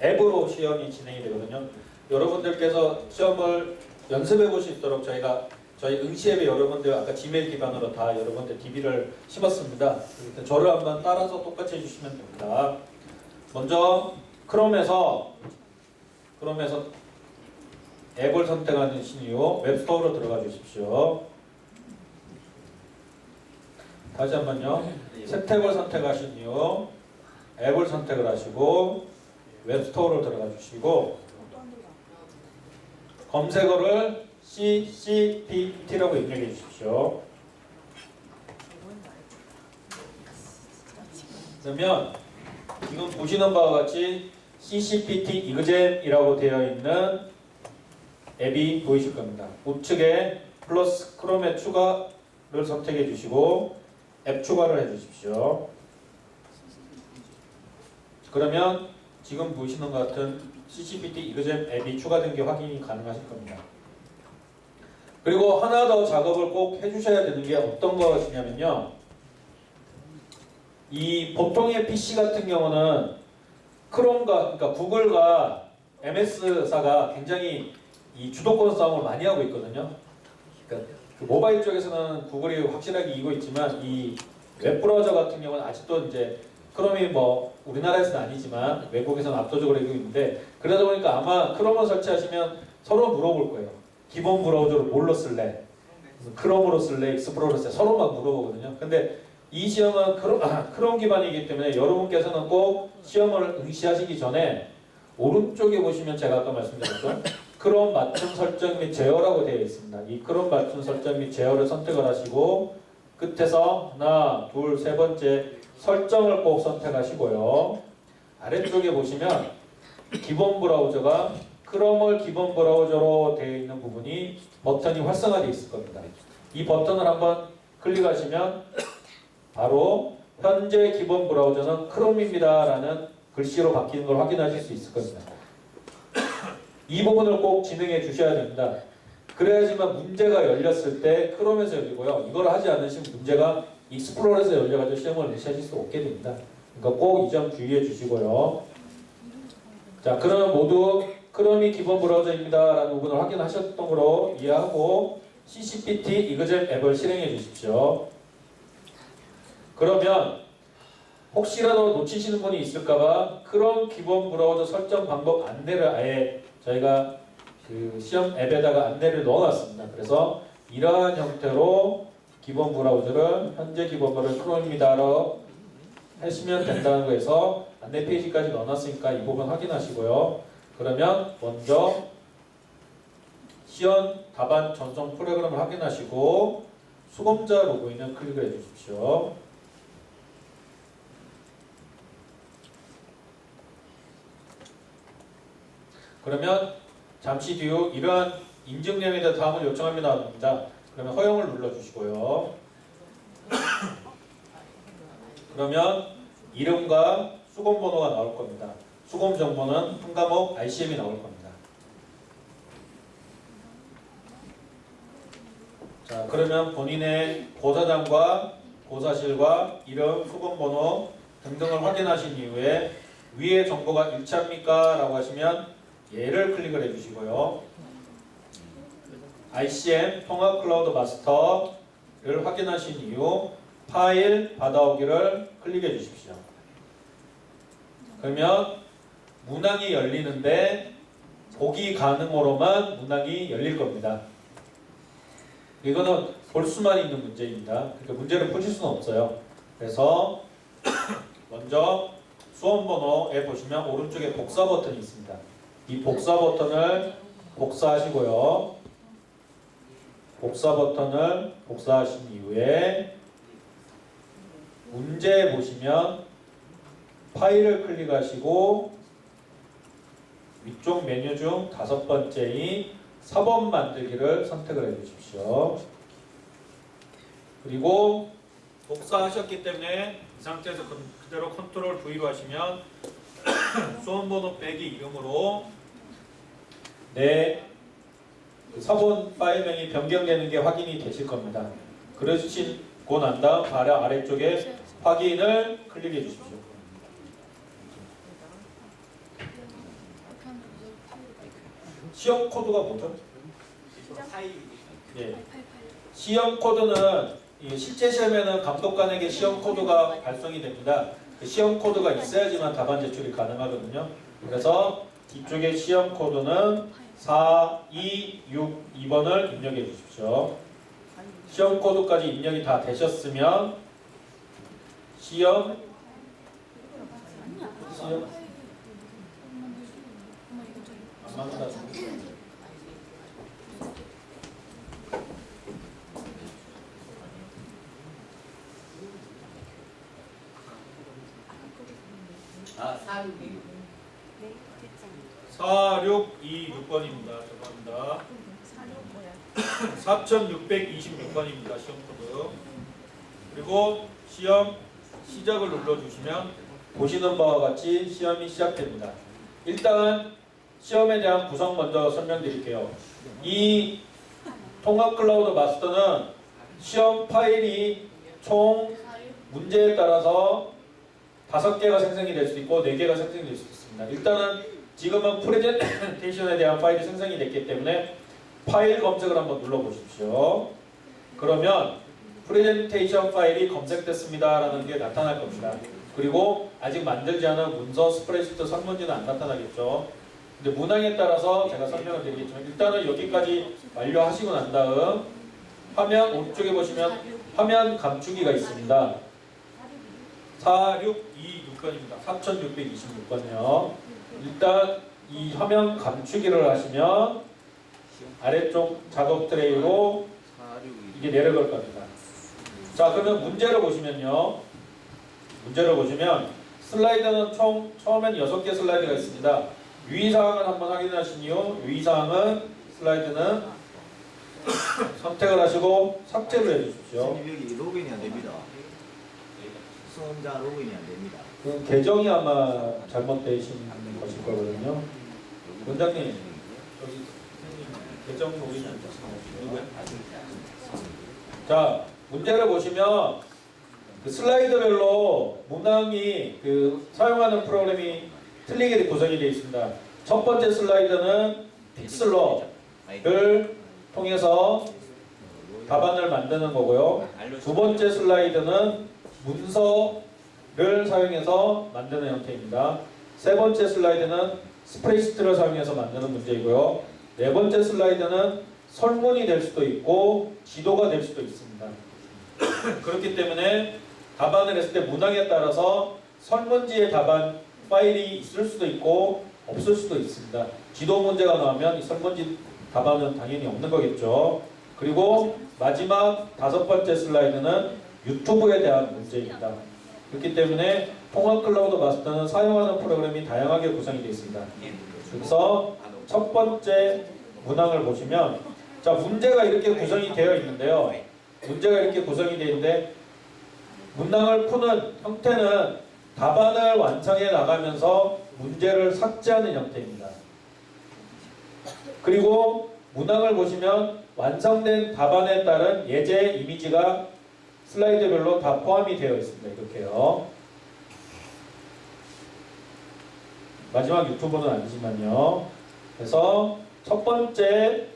앱으로 시험이 진행이 되거든요. 여러분들께서 시험을 연습해 볼 수 있도록 저희 응시앱에 여러분들 아까 지메일 기반으로 다 여러분들 DB를 심었습니다. 저를 한번 따라서 똑같이 해주시면 됩니다. 먼저 크롬에서 앱을 선택하신 이후 웹스토어로 들어가 주십시오. 다시 한번요. 새 탭을 선택하신 이후 앱을 선택을 하시고 웹스토어로 들어가 주시고 검색어를 CCPT라고 입력해 주십시오. 그러면 지금 보시는 바와 같이 CCPT 이그잼이라고 되어 있는 앱이 보이실 겁니다. 우측에 플러스 크롬에 추가를 선택해 주시고 앱 추가를 해 주십시오. 그러면 지금 보시는 것 같은 CCPT 이그잼 앱이 추가된 게 확인이 가능하실 겁니다. 그리고 하나 더 작업을 꼭 해주셔야 되는 게 어떤 것이냐면요. 이 보통의 PC 같은 경우는 크롬과 그러니까 구글과 MS사가 굉장히 이 주도권 싸움을 많이 하고 있거든요. 그러니까 그 모바일 쪽에서는 구글이 확실하게 이기고 있지만 이 웹브라우저 같은 경우는 아직도 이제 크롬이 뭐 우리나라에서는 아니지만 외국에서는 압도적으로 이기고 있는데 그러다 보니까 아마 크롬을 설치하시면 서로 물어볼 거예요. 기본 브라우저로 뭘로 쓸래? 크롬으로 쓸래? 익스플로러로 쓸래? 서로 막 물어보거든요. 근데 이 시험은 크롬 기반이기 때문에 여러분께서는 꼭 시험을 응시하시기 전에 오른쪽에 보시면 제가 아까 말씀드렸죠. 크롬 맞춤 설정 및 제어라고 되어 있습니다. 이 크롬 맞춤 설정 및 제어를 선택을 하시고 끝에서 하나, 둘, 세 번째 설정을 꼭 선택하시고요. 아래쪽에 보시면 기본 브라우저가 크롬을 기본 브라우저로 되어 있는 부분이 버튼이 활성화되어 있을 겁니다. 이 버튼을 한번 클릭하시면 바로 현재 기본 브라우저는 크롬입니다 라는 글씨로 바뀌는 걸 확인하실 수 있을 겁니다. 이 부분을 꼭 진행해 주셔야 됩니다. 그래야지만 문제가 열렸을 때 크롬에서 열리고요. 이걸 하지 않으시면 문제가 익스플로러에서 열려가지고 시험을 응시하실 수 없게 됩니다. 그러니까 꼭 이 점 주의해 주시고요. 자, 그러면 모두 크롬이 기본 브라우저입니다 라는 부분을 확인하셨던 거로 이해하고 CCPT 이그잼 앱을 실행해 주십시오. 그러면 혹시라도 놓치시는 분이 있을까봐 크롬 기본 브라우저 설정 방법 안내를 아예 저희가 그 시험 앱에다가 안내를 넣어놨습니다. 그래서 이러한 형태로 기본 브라우저를 현재 기본 브라우저 크롬입니다로 하시면 된다는 거에서 안내 페이지까지 넣어놨으니까 이 부분 확인하시고요. 그러면 먼저 시연 답안 전송 프로그램을 확인하시고 수검자 로그인을 클릭을 해주십시오. 그러면 잠시 뒤 이러한 인증 내용에 대한 다음을 요청합니다. 그러면 허용을 눌러주시고요. 그러면 이름과 수검 번호가 나올 겁니다. 수검 정보는 한 과목 RCM이 나올 겁니다. 자, 그러면 본인의 고사장과 고사실과 이름, 수검 번호 등등을 확인하신 이후에 위의 정보가 일치합니까? 라고 하시면 얘를 클릭을 해주시고요. ICM 통합 클라우드 마스터를 확인하신 이후 파일 받아오기를 클릭해 주십시오. 그러면 문항이 열리는데 보기 가능으로만 문항이 열릴 겁니다. 이거는 볼 수만 있는 문제입니다. 그러니까 문제를 푸실 수는 없어요. 그래서 먼저 수험번호에 보시면 오른쪽에 복사 버튼이 있습니다. 이 복사 버튼을 복사하시고요. 복사 버튼을 복사하신 이후에 문제 보시면 파일을 클릭하시고 위쪽 메뉴 중 5번째인 4번 만들기를 선택을 해 주십시오. 그리고 복사하셨기 때문에 이 상태에서 그대로 컨트롤 V로 하시면 수험번호 빼기 이름으로 내 4번 파일명이 변경되는 게 확인이 되실 겁니다. 그러시고 난 다음 바로 아래쪽에 확인을 클릭해 주십시오. 시험 코드가 뭐죠? 예. 시험 코드는 실제 시험에는 감독관에게 시험 코드가 발송이 됩니다. 그 시험 코드가 있어야지만 답안 제출이 가능하거든요. 그래서 뒤쪽에 시험 코드는 4262번을 입력해 주십시오. 시험 코드까지 입력이 다 되셨으면 시험 안 맞는다. 4626번입니다. 죄송합니다. 4626번입니다. 시험 코드. 그리고 시험 시작을 눌러주시면 보시는 바와 같이 시험이 시작됩니다. 일단 시험에 대한 구성 먼저 설명드릴게요. 이 통합 클라우드 마스터는 시험 파일이 총 문제에 따라서 5개가 생성이 될 수도 있고 4개가 생성이 될 수도 있습니다. 일단은 지금은 프레젠테이션에 대한 파일이 생성이 됐기 때문에 파일 검색을 한번 눌러보십시오. 그러면 프레젠테이션 파일이 검색됐습니다 라는 게 나타날 겁니다. 그리고 아직 만들지 않은 문서, 스프레드시트, 설문지는 안 나타나겠죠. 근데 문항에 따라서 제가 설명을 드리겠지만 일단은 여기까지 완료하시고 난 다음 화면 오른쪽에 보시면 화면 감추기가 있습니다. 4626번입니다. 4626번이요. 일단 이 화면 감추기를 하시면 아래쪽 작업 트레이로 이게 내려갈 겁니다. 자, 그러면 문제를 보시면요. 문제를 보시면 슬라이드는 총 처음엔 6개 슬라이드가 있습니다. 유의사항을 한번 확인하신 이후 유의사항은 슬라이드는 선택을 하시고 삭제를 해주십시오. 여기 로그인이 안 됩니다. 수험자 로그인이 안 됩니다. 그 계정이 아마 잘못되신 것일 거거든요. 원장님, 여기 계정 로그인이 안 되시나요? 자, 문제를 보시면 그 슬라이드별로 문항이 그 사용하는 프로그램이 틀리게 구성이 되어 있습니다. 첫 번째 슬라이드는 픽슬러를 통해서 답안을 만드는 거고요. 두 번째 슬라이드는 문서를 사용해서 만드는 형태입니다. 세 번째 슬라이드는 스프레드시트를 사용해서 만드는 문제이고요. 네 번째 슬라이드는 설문이 될 수도 있고 지도가 될 수도 있습니다. 그렇기 때문에 답안을 했을 때 문항에 따라서 설문지의 답안 파일이 있을 수도 있고 없을 수도 있습니다. 지도 문제가 나오면 이 설문지 답안은 당연히 없는 거겠죠. 그리고 마지막 5번째 슬라이드는 유튜브에 대한 문제입니다. 그렇기 때문에 통합 클라우드 마스터는 사용하는 프로그램이 다양하게 구성이 되어 있습니다. 그래서 첫 번째 문항을 보시면 자, 문제가 이렇게 구성이 되어 있는데요. 문제가 이렇게 구성이 되어 있는데 문항을 푸는 형태는 답안을 완성해 나가면서 문제를 삭제하는 형태입니다. 그리고 문항을 보시면 완성된 답안에 따른 예제 이미지가 슬라이드별로 다 포함이 되어 있습니다. 이렇게요. 마지막 유튜브는 아니지만요. 그래서 첫 번째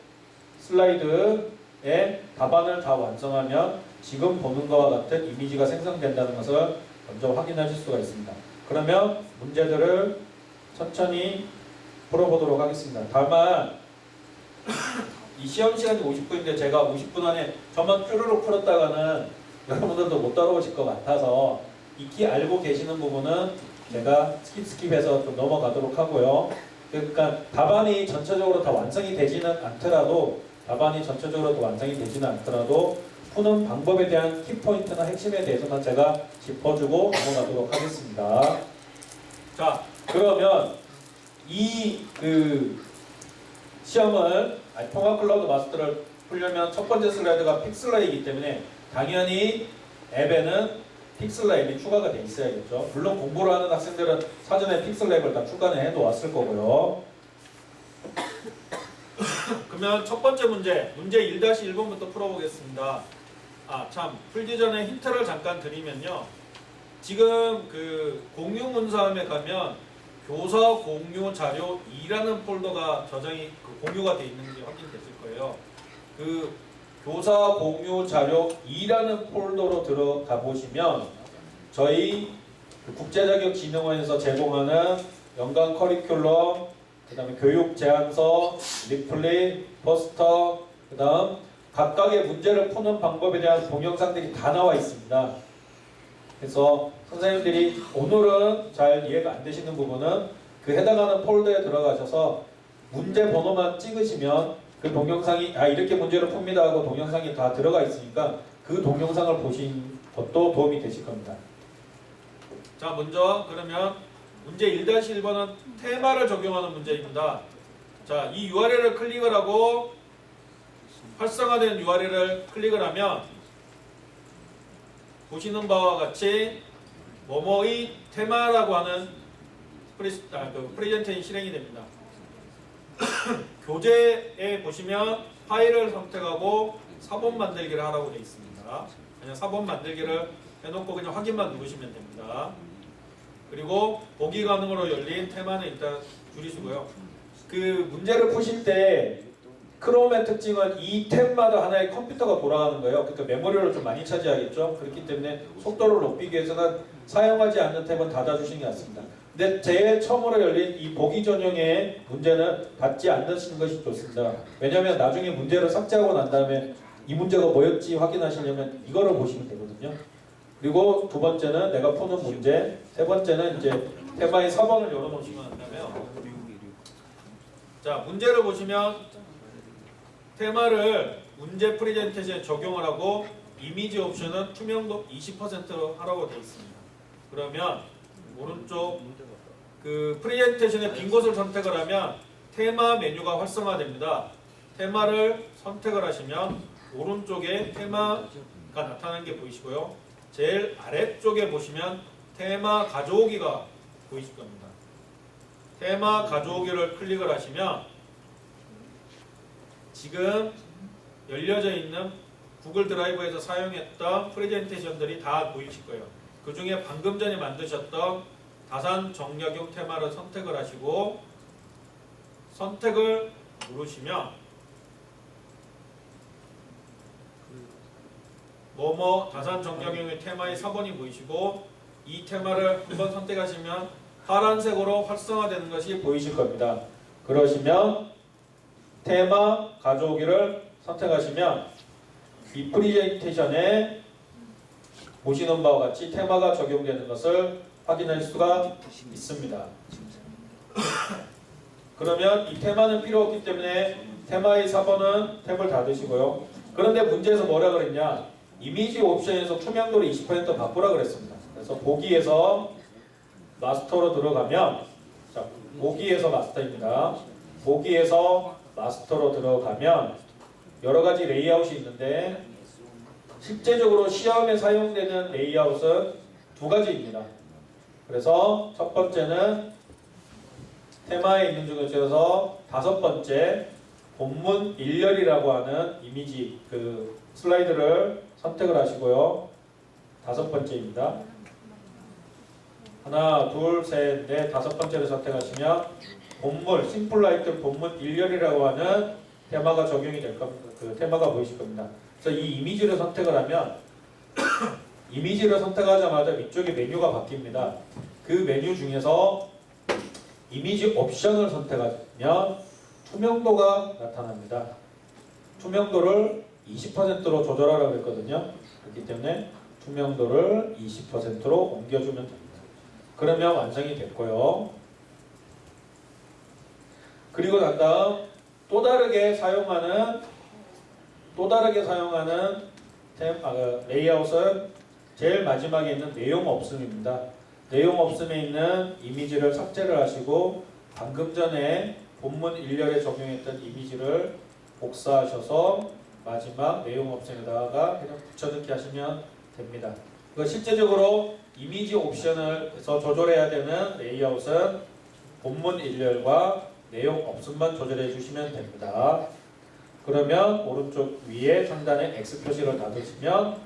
슬라이드에 답안을 다 완성하면 지금 보는 것과 같은 이미지가 생성된다는 것을 먼저 확인하실 수가 있습니다. 그러면 문제들을 천천히 풀어보도록 하겠습니다. 다만 이 시험 시간이 50분인데 제가 50분 안에 저만 쭈루룩 풀었다가는 여러분들도 못 따라오실 것 같아서 익히 알고 계시는 부분은 제가 스킵해서 좀 넘어가도록 하고요. 그러니까 답안이 전체적으로 다 완성이 되지는 않더라도 푸는 방법에 대한 키포인트나 핵심에 대해서는 제가 짚어주고 넘어가도록 하겠습니다. 자, 그러면 이 시험을 통합 클라우드 마스터를 풀려면 첫 번째 슬라이드가 픽슬러이기 때문에 당연히 앱에는 픽슬러 앱이 추가가 돼 있어야겠죠. 물론 공부를 하는 학생들은 사전에 픽슬러 앱을 다 추가는 해 놓았을 거고요. 그러면 첫 번째 문제 1-1번부터 풀어보겠습니다. 풀기 전에 힌트를 잠깐 드리면요. 지금 그 공유 문서함에 가면 교사 공유 자료 2라는 폴더가 저장이 공유가 되어 있는 게 확인됐을 거예요. 그 교사 공유 자료 2라는 폴더로 들어가 보시면 저희 국제자격진흥원에서 제공하는 연간 커리큘럼, 그 다음에 교육 제안서, 리플릿, 포스터, 그 다음 각각의 문제를 푸는 방법에 대한 동영상들이 다 나와 있습니다. 그래서 선생님들이 오늘은 잘 이해가 안 되시는 부분은 그 해당하는 폴더에 들어가셔서 문제 번호만 찍으시면 그 동영상이 이렇게 문제를 풉니다 하고 동영상이 다 들어가 있으니까 그 동영상을 보신 것도 도움이 되실 겁니다. 자, 먼저 그러면 문제 1-1번은 테마를 적용하는 문제입니다. 자, 이 URL을 클릭을 하고 활성화된 URL을 클릭을 하면 보시는 바와 같이 뭐뭐의 테마라고 하는 프레젠테이션이 실행이 됩니다. 교재에 보시면 파일을 선택하고 사본 만들기를 하라고 되어 있습니다. 그냥 사본 만들기를 해놓고 그냥 확인만 누르시면 됩니다. 그리고 보기 가능으로 열린 테마는 일단 줄이시고요. 그 문제를 푸실 때 크롬의 특징은 이 탭마다 하나의 컴퓨터가 돌아가는 거예요. 그러니까 메모리를 좀 많이 차지하겠죠. 그렇기 때문에 속도를 높이기 위해서는 사용하지 않는 탭은 닫아주시는 게 낫습니다. 근데 제일 처음으로 열린 이 보기 전형의 문제는 닫지 않으시는 것이 좋습니다. 왜냐하면 나중에 문제를 삭제하고 난 다음에 이 문제가 뭐였지 확인하시려면 이거를 보시면 되거든요. 그리고 두 번째는 내가 푸는 문제, 세 번째는 이제 테마의 4번을 열어놓으시면 된다면, 자, 문제를 보시면 테마를 문제 프레젠테이션에 적용을 하고 이미지 옵션은 투명도 20%로 하라고 되어 있습니다. 그러면 오른쪽 그 프레젠테이션의 빈 곳을 선택을 하면 테마 메뉴가 활성화됩니다. 테마를 선택을 하시면 오른쪽에 테마가 나타나는 게 보이시고요. 제일 아래쪽에 보시면 테마 가져오기가 보이실 겁니다. 테마 가져오기를 클릭을 하시면 지금 열려져 있는 구글 드라이브에서 사용했던 프레젠테이션들이 다 보이실 거예요. 그 중에 방금 전에 만드셨던 다산 정약용 테마를 선택을 하시고 선택을 누르시면 뭐뭐 다산 정약용의 테마의 4번이 보이시고 이 테마를 한번 선택하시면 파란색으로 활성화되는 것이 보이실 겁니다. 그러시면 테마 가져오기를 선택하시면 이 프레젠테이션에 보시는 바와 같이 테마가 적용되는 것을 확인할 수가 있습니다. 그러면 이 테마는 필요 없기 때문에 테마의 4번은 탭을 닫으시고요. 그런데 문제에서 뭐라 그랬냐? 이미지 옵션에서 투명도를 20% 바꾸라 그랬습니다. 그래서 보기에서 마스터로 들어가면, 자, 보기에서 마스터입니다. 보기에서 마스터로 들어가면 여러 가지 레이아웃이 있는데 실제적으로 시험에 사용되는 레이아웃은 두 가지입니다. 그래서 첫 번째는 테마에 있는 중에서 다섯 번째 본문 일렬이라고 하는 이미지 그 슬라이드를 선택을 하시고요. 다섯 번째입니다. 하나, 둘, 셋, 넷, 다섯 번째를 선택하시면 본문, 심플라이트 본문 일렬이라고 하는 테마가 적용이 될 겁니다. 그 테마가 보이실 겁니다. 그래서 이 이미지를 선택을 하면 이미지를 선택하자마자 위쪽에 메뉴가 바뀝니다. 그 메뉴 중에서 이미지 옵션을 선택하면 투명도가 나타납니다. 투명도를 20%로 조절하라고 했거든요. 그렇기 때문에 투명도를 20%로 옮겨주면 됩니다. 그러면 완성이 됐고요. 그리고 난 다음 또 다르게 사용하는 레이아웃은 제일 마지막에 있는 내용 없음입니다. 내용 없음에 있는 이미지를 삭제를 하시고 방금 전에 본문 일렬에 적용했던 이미지를 복사하셔서 마지막 내용 옵션에다가 그냥 붙여넣기 하시면 됩니다. 실제적으로 이미지 옵션을 해서 조절해야 되는 레이아웃은 본문 일렬과 내용 없음만 조절해 주시면 됩니다. 그러면 오른쪽 위에 상단에 X 표시를 닫으시면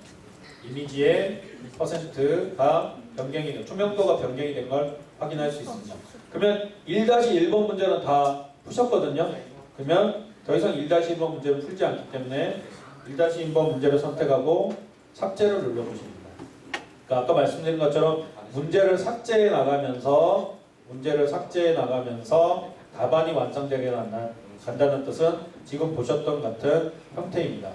이미지의 %가 변경이 된, 투명도가 변경이 된 걸 확인할 수 있습니다. 그러면 1-1번 문제는 다 푸셨거든요. 그러면 더 이상 1-1번 문제를 풀지 않기 때문에 1-1번 문제를 선택하고 삭제를 눌러보십니다. 그러니까 아까 말씀드린 것처럼 문제를 삭제해 나가면서 답안이 완성되게 간다는 뜻은 지금 보셨던 같은 형태입니다.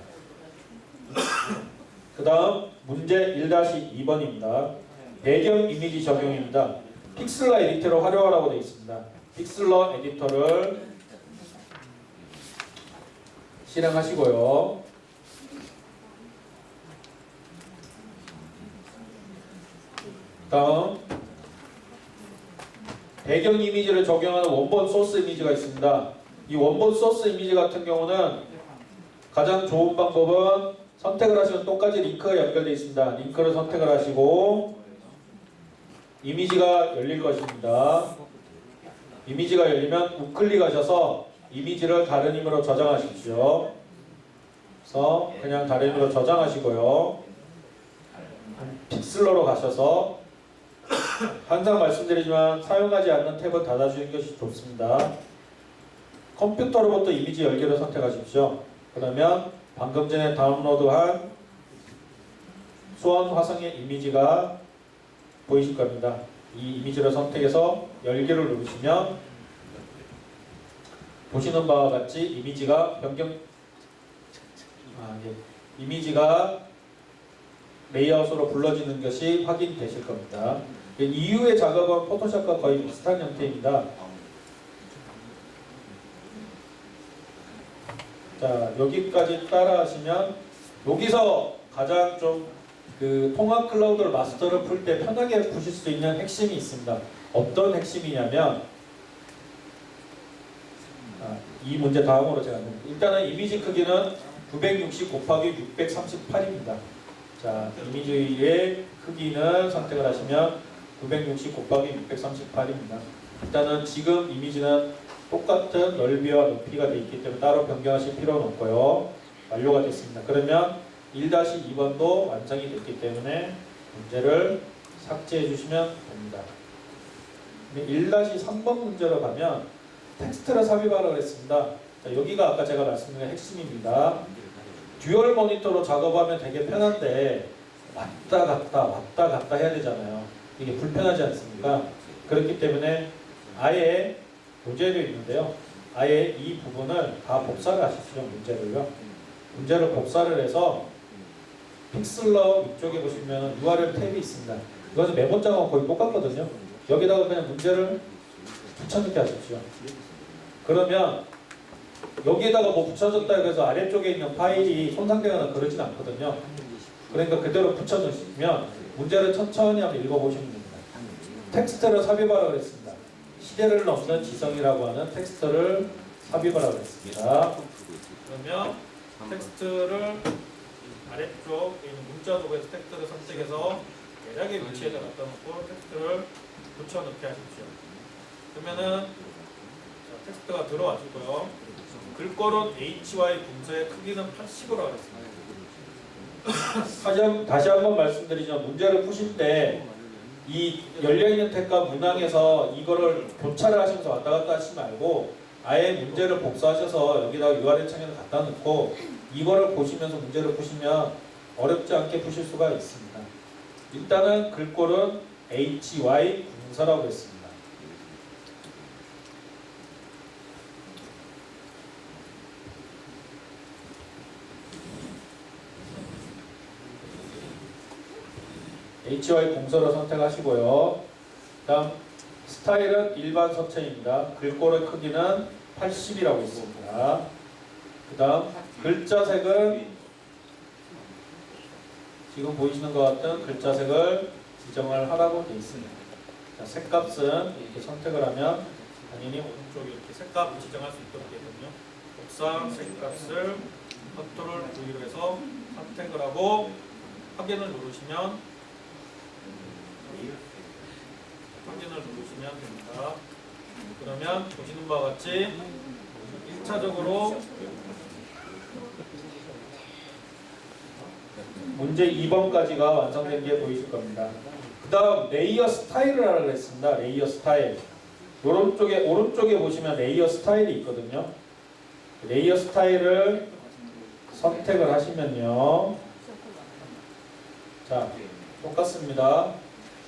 그 다음 문제 1-2번입니다. 배경 이미지 적용입니다. 픽슬러 에디터를 활용하라고 되어 있습니다. 픽슬러 에디터를 실행하시고요. 다음 배경 이미지를 적용하는 원본 소스 이미지가 있습니다. 이 원본 소스 이미지 같은 경우는 가장 좋은 방법은 선택을 하시면 똑같이 링크가 연결되어 있습니다. 링크를 선택을 하시고 이미지가 열릴 것입니다. 이미지가 열리면 우클릭하셔서 이미지를 다른 힘으로 저장하십시오. 그래서 그냥 다른 힘으로 저장하시고요. 픽슬러로 가셔서 항상 말씀드리지만 사용하지 않는 탭은 닫아주는 것이 좋습니다. 컴퓨터로부터 이미지 열기를 선택하십시오. 그러면 방금 전에 다운로드한 수원 화성의 이미지가 보이실 겁니다. 이 이미지를 선택해서 열기를 누르시면 보시는 바와 같이 이미지가 이미지가 레이아웃으로 불러지는 것이 확인되실 겁니다. 이후의 작업은 포토샵과 거의 비슷한 형태입니다. 자, 여기까지 따라 하시면 여기서 가장 좀 통합 클라우드 마스터를 풀 때 편하게 푸실 수 있는 핵심이 있습니다. 어떤 핵심이냐면 이 문제 다음으로 제가 일단은 이미지 크기는 960 곱하기 638입니다. 자, 이미지의 크기는 선택을 하시면 960 곱하기 638입니다. 일단은 지금 이미지는 똑같은 넓이와 높이가 되어 있기 때문에 따로 변경하실 필요는 없고요. 완료가 됐습니다. 그러면 1-2번도 완성이 됐기 때문에 문제를 삭제해 주시면 됩니다. 1-3번 문제로 가면 텍스트를 삽입하라고 했습니다. 자, 여기가 아까 제가 말씀드린 핵심입니다. 듀얼 모니터로 작업하면 되게 편한데 왔다 갔다 해야 되잖아요. 이게 불편하지 않습니까? 그렇기 때문에 아예 교재도 있는데요. 아예 이 부분을 다 복사를 하십시오. 문제를 복사를 해서 픽슬러 위쪽에 보시면 URL 탭이 있습니다. 이거는 메모장하고 거의 똑같거든요. 여기다가 그냥 문제를 붙여넣기 하십시오. 그러면 여기에다가 뭐 붙여줬다 해서 아래쪽에 있는 파일이 손상되거나 그러진 않거든요. 그러니까 그대로 붙여넣으시면 문제를 천천히 한번 읽어보시면 됩니다. 텍스트를 삽입하라고 했습니다. 시대를 넘는 지성이라고 하는 텍스트를 삽입하라고 했습니다. 그러면 텍스트를 아래쪽에 있는 문자 도구에서 텍스트를 선택해서 대략의 위치에다 갖다 놓고 텍스트를 붙여넣기 하십시오. 그러면은 텍스트가 들어와주고요. 글꼴은 HY 분서의 크기는 80으로 하겠습니다. 다시 한번 말씀드리지만 문제를 푸실 때 이 열려있는 탭과 문항에서 이거를 교차를 하시면서 왔다 갔다 하시지 말고 아예 문제를 복사하셔서 여기다가 URL 창에다 갖다 놓고 이거를 보시면서 문제를 푸시면 어렵지 않게 푸실 수가 있습니다. 일단은 글꼴은 HY 분서라고 했습니다. HY 공서로 선택하시고요. 다음 스타일은 일반 서체입니다. 글꼴의 크기는 80이라고 있습니다. 그 다음 글자색은 지금 보이시는 것 같은 글자색을 지정을 하라고 되어 있습니다. 자, 색값은 이렇게 선택을 하면 당연히 오른쪽에 이렇게 색값 지정할 수 있도록 되거든요. 옥상 색값을 컨트롤 V로 해서 선택을 하고 확인을 누르시면 됩니다. 그러면 보시는 바와 같이 1차적으로 문제 2번까지가 완성된 게 보이실 겁니다. 그 다음 레이어 스타일을 하라고 했습니다. 레이어 스타일. 오른쪽에 보시면 레이어 스타일이 있거든요. 레이어 스타일을 선택을 하시면요. 자, 똑같습니다.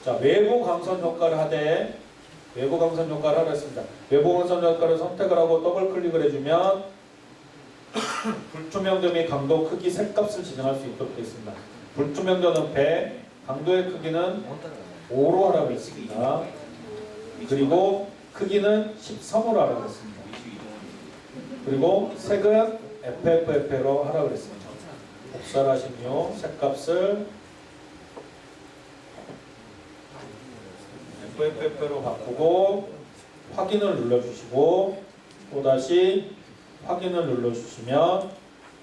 자, 외부 광선 효과를 하되 외부 광선 효과를 하라 했습니다. 외부 광선 효과를 선택을 하고 더블 클릭을 해주면 불투명도 및 강도, 크기, 색값을 지정할 수 있도록 되어 있습니다. 불투명도는 100, 강도의 크기는 5로 하라고 했습니다. 그리고 크기는 13으로 하라고 했습니다. 그리고 색은 FFF로 하라고 했습니다. 복사를 하신 후 색값을 FFF로 바꾸고 확인을 눌러주시고 또다시 확인을 눌러주시면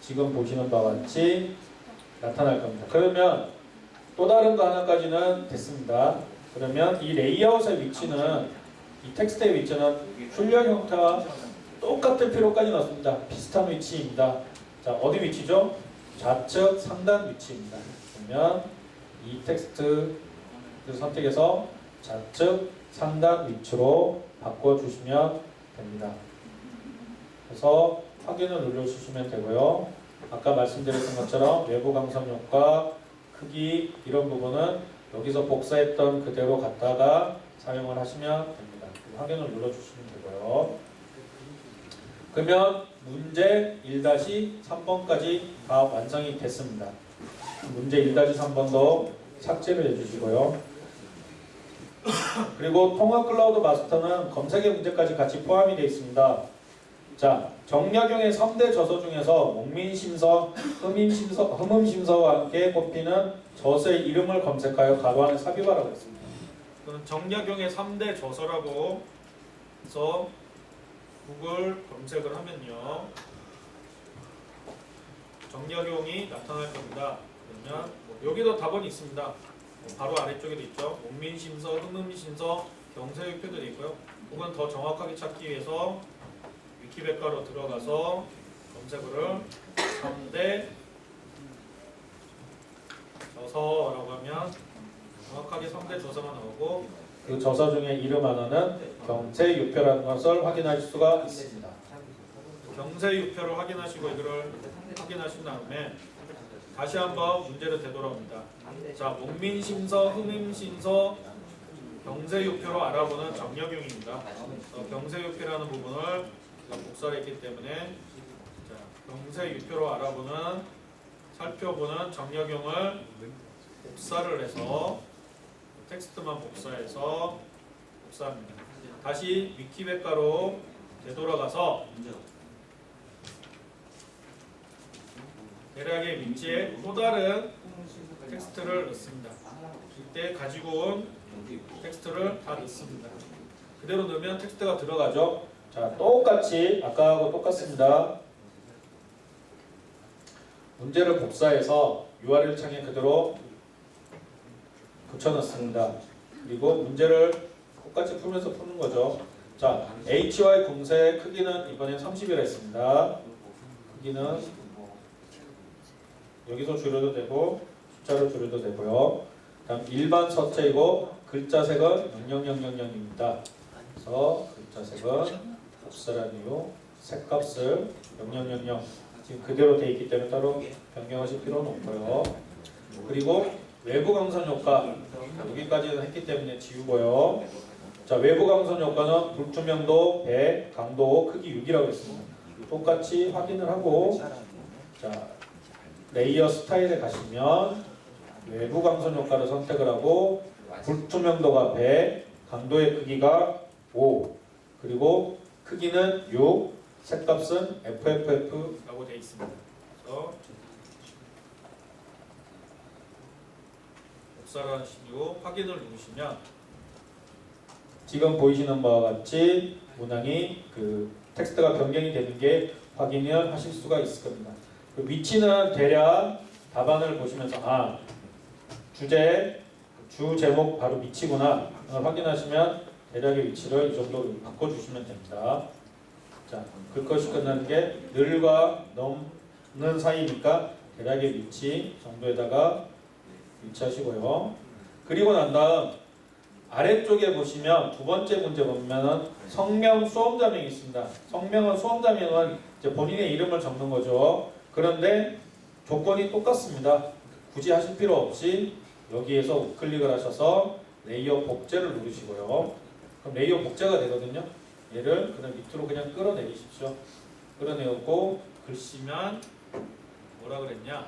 지금 보시는 바와 같이 나타날 겁니다. 그러면 또 다른 거 하나까지는 됐습니다. 그러면 이 레이아웃의 위치는 이 텍스트의 위치는 출력 형태와 똑같을 필요까지는 없습니다. 비슷한 위치입니다. 자, 어디 위치죠? 좌측 상단 위치입니다. 그러면 이 텍스트를 선택해서 좌측 상단 위치로 바꿔주시면 됩니다. 그래서 확인을 눌러주시면 되고요. 아까 말씀드렸던 것처럼 외부 광선 효과, 크기 이런 부분은 여기서 복사했던 그대로 갖다가 사용을 하시면 됩니다. 확인을 눌러주시면 되고요. 그러면 문제 1-3번까지 다 완성이 됐습니다. 문제 1-3번도 삭제를 해주시고요. 그리고 통합 클라우드 마스터는 검색의 문제까지 같이 포함이 되어 있습니다. 자, 정약용의 3대 저서 중에서 목민심서, 흠음심서와 함께 꼽히는 저서의 이름을 검색하여 가로 안에 삽입하라고 했습니다. 그럼 정약용의 3대 저서라고 해서 구글 검색을 하면요, 정약용이 나타날 겁니다. 그러면 여기도 답은 있습니다. 바로 아래쪽에도 있죠. 목민심서, 흠음심서, 경세유표들이 있고요. 혹은 더 정확하게 찾기 위해서 위키백과로 들어가서 검색어를 3대 저서라고 하면 정확하게 3대 저서가 나오고 그 저서 중에 이름 하나는 경세유표라는 것을 확인할 수가 있습니다. 경세유표를 확인하시고 이거를 확인하신 다음에 다시 한번 문제를 되돌아옵니다. 자, 목민심서, 흠임심서, 경세유표로 알아보는 정약용입니다. 경세유표라는 부분을 복사를 했기 때문에 자, 경세유표로 알아보는 살펴보는 정약용을 복사를 해서 텍스트만 복사해서 복사합니다. 다시 위키백과로 되돌아가서 대략의 위치에 또 다른 텍스트를 넣습니다. 이때 가지고 온 텍스트를 다 넣습니다. 그대로 넣으면 텍스트가 들어가죠. 자, 똑같이 아까하고 똑같습니다. 문제를 복사해서 URL 창에 그대로 붙여넣습니다. 그리고 문제를 똑같이 풀면서 푸는 거죠. 자, HY 공세의 크기는 이번엔 30이라 했습니다. 크기는 여기서 줄여도 되고 숫자로 줄여도 되고요. 다음 일반 서체이고 글자색은 00000입니다. 그래서 글자색은 복사한 이후 색값을 0000 지금 그대로 되어 있기 때문에 따로 변경하실 필요는 없고요. 그리고 외부 광선 효과 여기까지는 했기 때문에 지우고요. 자, 외부 광선 효과는 불투명도 100, 강도 크기 6이라고 했습니다. 똑같이 확인을 하고 자, 레이어 스타일에 가시면 외부 광선 효과를 선택을 하고 불투명도가 100, 강도의 크기가 5, 그리고 크기는 6, 색값은 FFF라고 되어 있습니다. 그래서 복사를 하신 후 확인을 누르시면 지금 보이시는 바와 같이 문항이 그 텍스트가 변경이 되는 게 확인을 하실 수가 있을 겁니다. 그 위치는 대략 답안을 보시면서 주제, 주 제목 바로 위치구나 확인하시면 대략의 위치를 이 정도로 바꿔주시면 됩니다. 자, 글것이 끝나는 게 늘과 넘는 사이니까 대략의 위치 정도에다가 위치하시고요. 그리고 난 다음 아래쪽에 보시면 두 번째 문제 보면은 성명 수험자명이 있습니다. 성명은 수험자명은 이제 본인의 이름을 적는 거죠. 그런데 조건이 똑같습니다. 굳이 하실 필요 없이 여기에서 우클릭을 하셔서 레이어 복제를 누르시고요. 그럼 레이어 복제가 되거든요. 얘를 그냥 밑으로 그냥 끌어내리십시오. 끌어내고 글씨만 뭐라 그랬냐?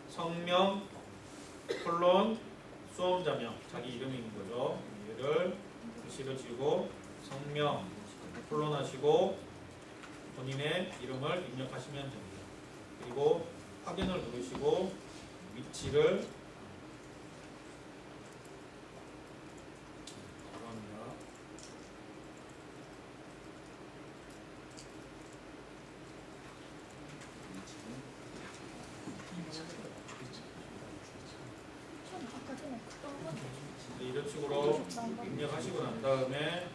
성명 콜론 수험자명 자기 이름인 거죠. 얘를 글씨를 지우고 성명 콜론 하시고 본인의 이름을 입력하시면 됩니다. 그리고 확인을 누르시고 위치를 이런 식으로 입력하시고 난 다음에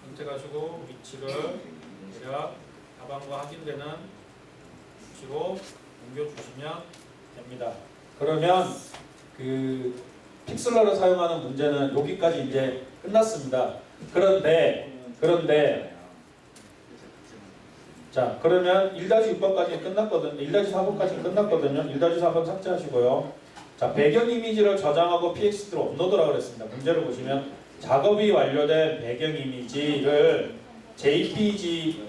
선택하시고 위치를 대략 가방과 확인되는 위치로 옮겨주시면 됩니다. 그러면 그 픽슬러를 사용하는 문제는 여기까지 이제 끝났습니다. 그런데 자 그러면 1-6번까지 끝났거든요. 1-4번까지 끝났거든요. 1-4번 삭제하시고요. 자 배경 이미지를 저장하고 PXD로 업로드라고 그랬습니다. 문제를 보시면 작업이 완료된 배경 이미지를 JPG로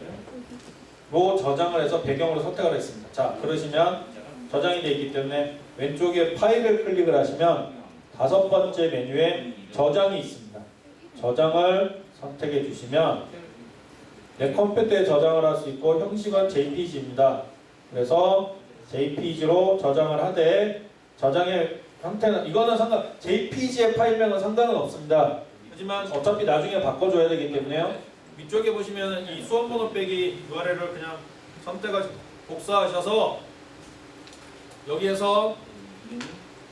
저장을 해서 배경으로 선택을 했습니다. 자 그러시면 저장이 되어 있기 때문에 왼쪽에 파일을 클릭을 하시면 5번째 메뉴에 저장이 있습니다. 저장을 선택해 주시면 내 컴퓨터에 저장을 할 수 있고 형식은 JPG입니다. 그래서 JPG로 저장을 하되 저장의 형태는 이거는 JPG의 파일명은 상관은 없습니다. 하지만 어차피 나중에 바꿔줘야 되기 때문에요. 위쪽에 보시면 이 수험번호 빼기 URL을 그냥 복사하셔서 여기에서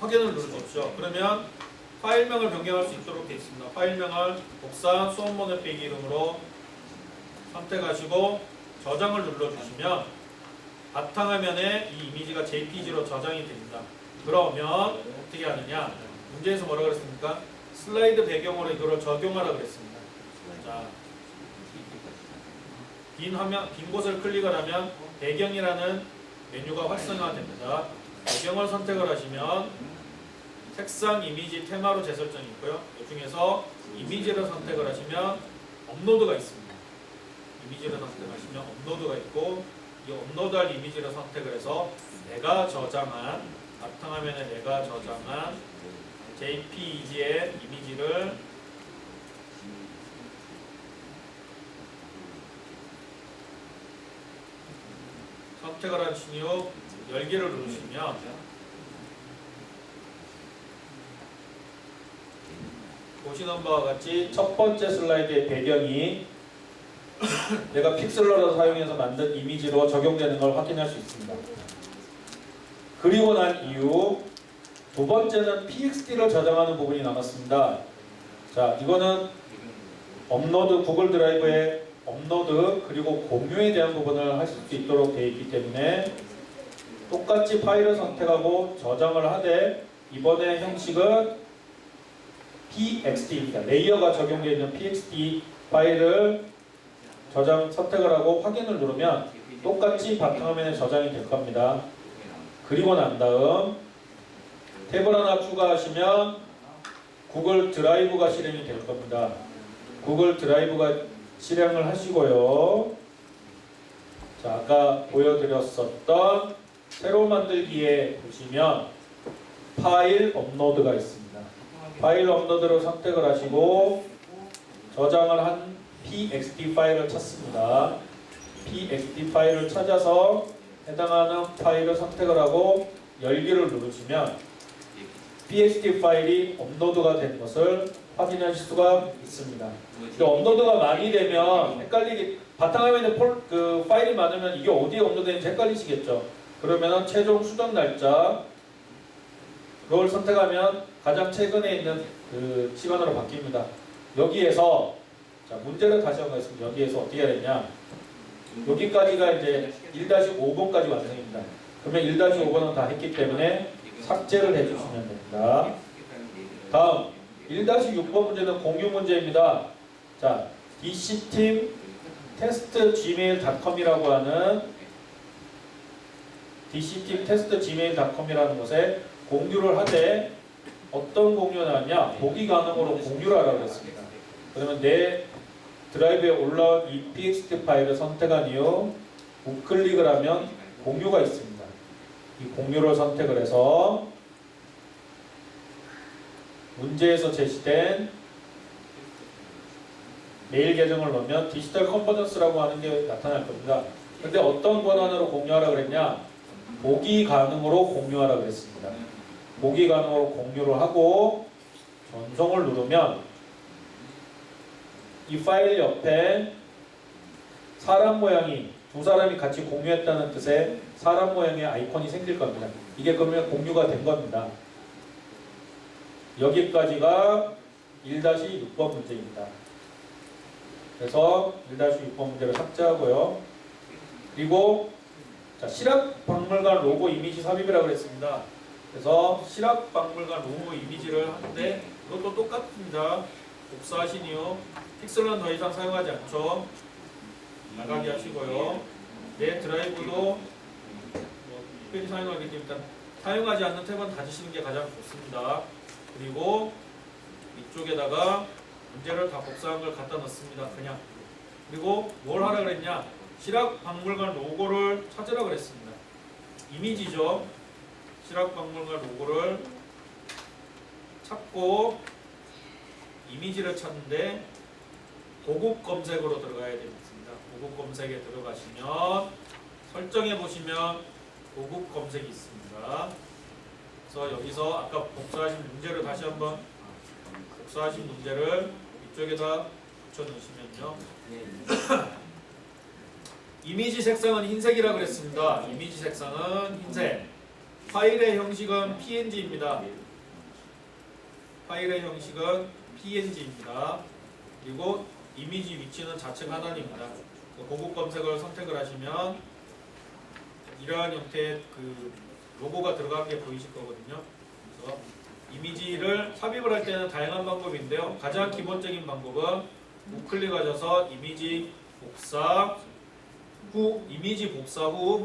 확인을 누르십시오. 그러면 파일명을 변경할 수 있도록 되어 있습니다. 파일명을 복사 수험번호 빼기 이름으로 선택하시고 저장을 눌러주시면 바탕화면에 이 이미지가 JPG로 저장이 됩니다. 그러면 어떻게 하느냐? 문제에서 뭐라고 그랬습니까? 슬라이드 배경으로 이거를 적용하라 그랬습니다. 자, 빈 곳을 클릭을 하면 배경이라는 메뉴가 활성화됩니다. 배경을 선택을 하시면 색상 이미지 테마로 재설정이 있고요. 이 중에서 이미지를 선택을 하시면 업로드가 있습니다. 이미지를 선택하시면 업로드가 있고 이 업로드할 이미지를 선택을 해서 내가 저장한 바탕화면에 내가 저장한 JPEG의 이미지를 선택을 하신 후 열기를 누르시면 보시는 바와 같이 첫 번째 슬라이드의 배경이 내가 픽슬러를 사용해서 만든 이미지로 적용되는 걸 확인할 수 있습니다. 그리고 난 이후 두 번째는 PXD를 저장하는 부분이 남았습니다. 자, 이거는 업로드, 구글 드라이브에 업로드 그리고 공유에 대한 부분을 하실 수 있도록 되어 있기 때문에 똑같이 파일을 선택하고 저장을 하되 이번에 형식은 PXD입니다. 레이어가 적용되어 있는 PXD 파일을 선택을 하고 확인을 누르면 똑같이 바탕화면에 저장이 될 겁니다. 그리고 난 다음 탭을 하나 추가하시면 구글 드라이브가 실행이 될 겁니다. 구글 드라이브가 실행을 하시고요. 자, 아까 보여드렸었던 새로 만들기에 보시면 파일 업로드가 있습니다. 파일 업로드를 선택을 하시고 저장을 한 PXD 파일을 찾습니다. PXD 파일을 찾아서 해당하는 파일을 선택을 하고 열기를 누르시면 PXD 파일이 업로드가 된 것을 확인하실 수가 있습니다. 업로드가 많이 되면 헷갈리게 바탕화면에 그 파일이 많으면 이게 어디에 업로드되는지 헷갈리시겠죠. 그러면 최종 수정 날짜 그걸 선택하면 가장 최근에 있는 그 시간으로 바뀝니다. 여기에서 자, 문제를 다시 한번 하겠습니다. 여기에서 어떻게 해야 되냐? 여기까지가 이제 1-5번까지 완성입니다. 그러면 1-5번은 다 했기 때문에 삭제를 해주시면 됩니다. 다음 1-6번 문제는 공유 문제입니다. 자, DC팀 테스트 gmail.com이라고 하는 DC팀 테스트 gmail.com이라는 곳에 공유를 하되 어떤 공유가 나왔냐? 보기 가능으로 공유를 하라고 했습니다. 그러면 내 드라이브에 올라온 이 txt 파일을 선택한 이후 우클릭을 하면 공유가 있습니다. 이 공유를 선택을 해서 문제에서 제시된 메일 계정을 넣으면 디지털 컨버전스라고 하는 게 나타날 겁니다. 근데 어떤 권한으로 공유하라 그랬냐? 보기 가능으로 공유하라 그랬습니다. 보기 가능으로 공유를 하고 전송을 누르면 이 파일 옆에 사람 모양이 두 사람이 같이 공유했다는 뜻의 사람 모양의 아이콘이 생길 겁니다. 이게 그러면 공유가 된 겁니다. 여기까지가 1-6번 문제입니다. 그래서 1-6번 문제를 삭제하고요. 그리고 자, 실학박물관 로고 이미지 삽입이라고 했습니다. 그래서 실학박물관 로고 이미지를 하는데 이것도 똑같습니다. 복사하신 이후 픽셀은 더 이상 사용하지 않죠. 나가게 하시고요. 내 드라이브도 특별히 사용하기 때문에 일단 사용하지 않는 탭은 닫으시는 게 가장 좋습니다. 그리고 이쪽에다가 문제를 다 복사한 걸 갖다 넣습니다. 그냥. 그리고 뭘 하라 그랬냐? 실학박물관 로고를 찾으라 그랬습니다. 이미지죠. 실학박물관 로고를 찾고 이미지를 찾는데 고급 검색으로 들어가야 됩니다. 고급 검색에 들어가시면 설정해 보시면 고급 검색이 있습니다. 그래서 여기서 아까 복사하신 문제를 다시 한번 복사하신 문제를 이쪽에다 붙여 넣으시면요. 이미지 색상은 흰색이라고 그랬습니다. 이미지 색상은 흰색. 파일의 형식은 PNG입니다. 파일의 형식은 PNG입니다. 그리고 이미지 위치는 좌측 하단입니다. 고급 검색을 선택을 하시면 이러한 형태의 그 로고가 들어간 게 보이실 거거든요. 그래서 이미지를 삽입을 할 때는 다양한 방법인데요. 가장 기본적인 방법은 우클릭하셔서 이미지 복사 후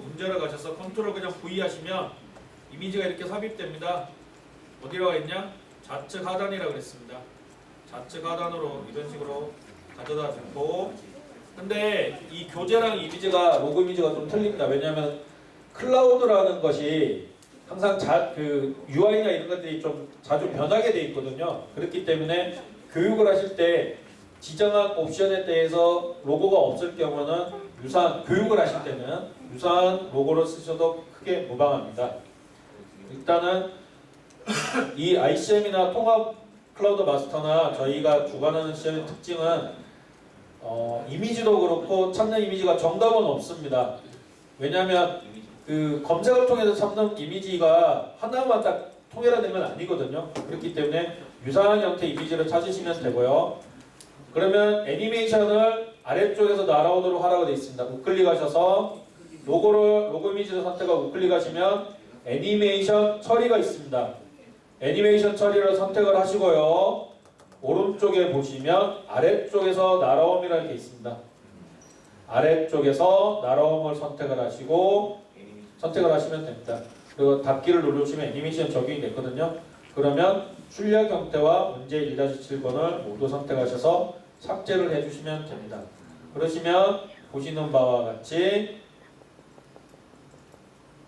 문제를 가셔서 컨트롤 그냥 V 하시면 이미지가 이렇게 삽입됩니다. 어디로 가있냐? 좌측 하단이라고 그랬습니다. 좌측 하단으로 이런 식으로 가져다 놓고 근데 이 교재랑 이미지가 로고 이미지가 좀 틀립니다. 왜냐하면 클라우드라는 것이 항상 그 UI나 이런 것들이 좀 자주 변하게 돼 있거든요. 그렇기 때문에 교육을 하실 때 지정한 옵션에 대해서 로고가 없을 경우는 유사한 교육을 하실 때는 유사한 로고를 쓰셔도 크게 무방합니다. 일단은 이 ICM이나 통합 클라우드 마스터나 저희가 주관하는 시험의 특징은 이미지도 그렇고 찾는 이미지가 정답은 없습니다. 왜냐하면 그 검색을 통해서 찾는 이미지가 하나만 딱 통일화된 건 아니거든요. 그렇기 때문에 유사한 형태의 이미지를 찾으시면 되고요. 그러면 애니메이션을 아래쪽에서 날아오도록 하라고 되어 있습니다. 우클릭하셔서 로고 이미지를 선택하고 우클릭하시면 애니메이션 처리가 있습니다. 애니메이션 처리를 선택을 하시고요. 오른쪽에 보시면 아래쪽에서 날아옴이라는 게 있습니다. 아래쪽에서 날아옴을 선택을 하시면 됩니다. 그리고 닫기를 누르시면 애니메이션 적용이 됐거든요. 그러면 출력 형태와 문제 1-7번을 모두 선택하셔서 삭제를 해주시면 됩니다. 그러시면 보시는 바와 같이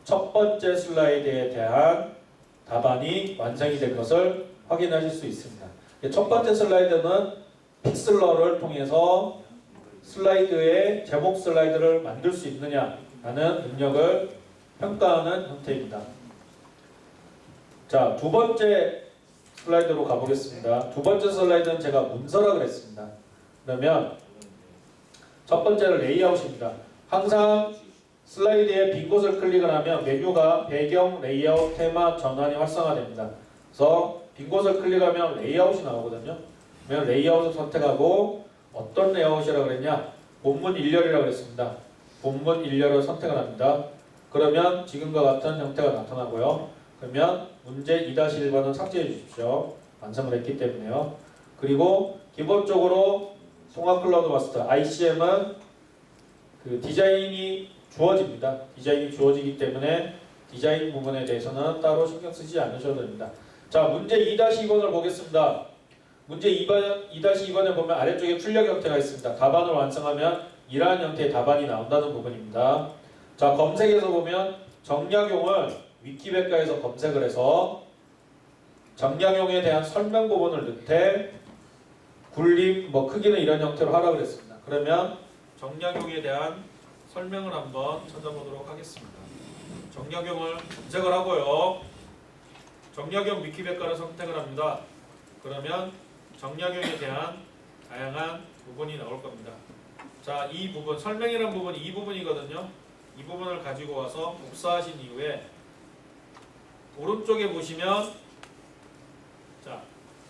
첫 번째 슬라이드에 대한 답안이 완성이 된 것을 확인하실 수 있습니다. 첫 번째 슬라이드는 픽슬러를 통해서 슬라이드의 제목 슬라이드를 만들 수 있느냐라는 능력을 평가하는 형태입니다. 자, 두 번째 슬라이드로 가보겠습니다. 두 번째 슬라이드는 제가 문서라 그랬습니다. 그러면 첫 번째는 레이아웃입니다. 항상 슬라이드에 빈 곳을 클릭을 하면 메뉴가 배경, 레이아웃, 테마, 전환이 활성화됩니다. 그래서 빈 곳을 클릭하면 레이아웃이 나오거든요. 그러면 레이아웃을 선택하고 어떤 레이아웃이라고 그랬냐? 본문 1열이라고 그랬습니다. 본문 1열을 선택을 합니다. 그러면 지금과 같은 형태가 나타나고요. 그러면 문제 2-1번은 삭제해 주십시오. 완성을 했기 때문에요. 그리고 기본적으로 통합 클라우드 마스터 ICM은 그 디자인이 주어집니다. 디자인이 주어지기 때문에 디자인 부분에 대해서는 따로 신경 쓰지 않으셔도 됩니다. 자, 문제 2-2번을 보겠습니다. 문제 2-2번에 보면 아래쪽에 출력 형태가 있습니다. 답안을 완성하면 이러한 형태의 답안이 나온다는 부분입니다. 자, 검색에서 보면 정약용을 위키백과에서 검색을 해서 정약용에 대한 설명 부분을 넣되 굴림, 크기는 이런 형태로 하라 그랬습니다. 그러면 정약용에 대한 설명을 한번 찾아보도록 하겠습니다. 정약용을 검색을 하고요. 정약용 위키백과를 선택을 합니다. 그러면 정약용에 대한 다양한 부분이 나올 겁니다. 자, 이 부분, 설명이라는 부분이 이 부분이거든요. 이 부분을 가지고 와서 복사하신 이후에 오른쪽에 보시면 자,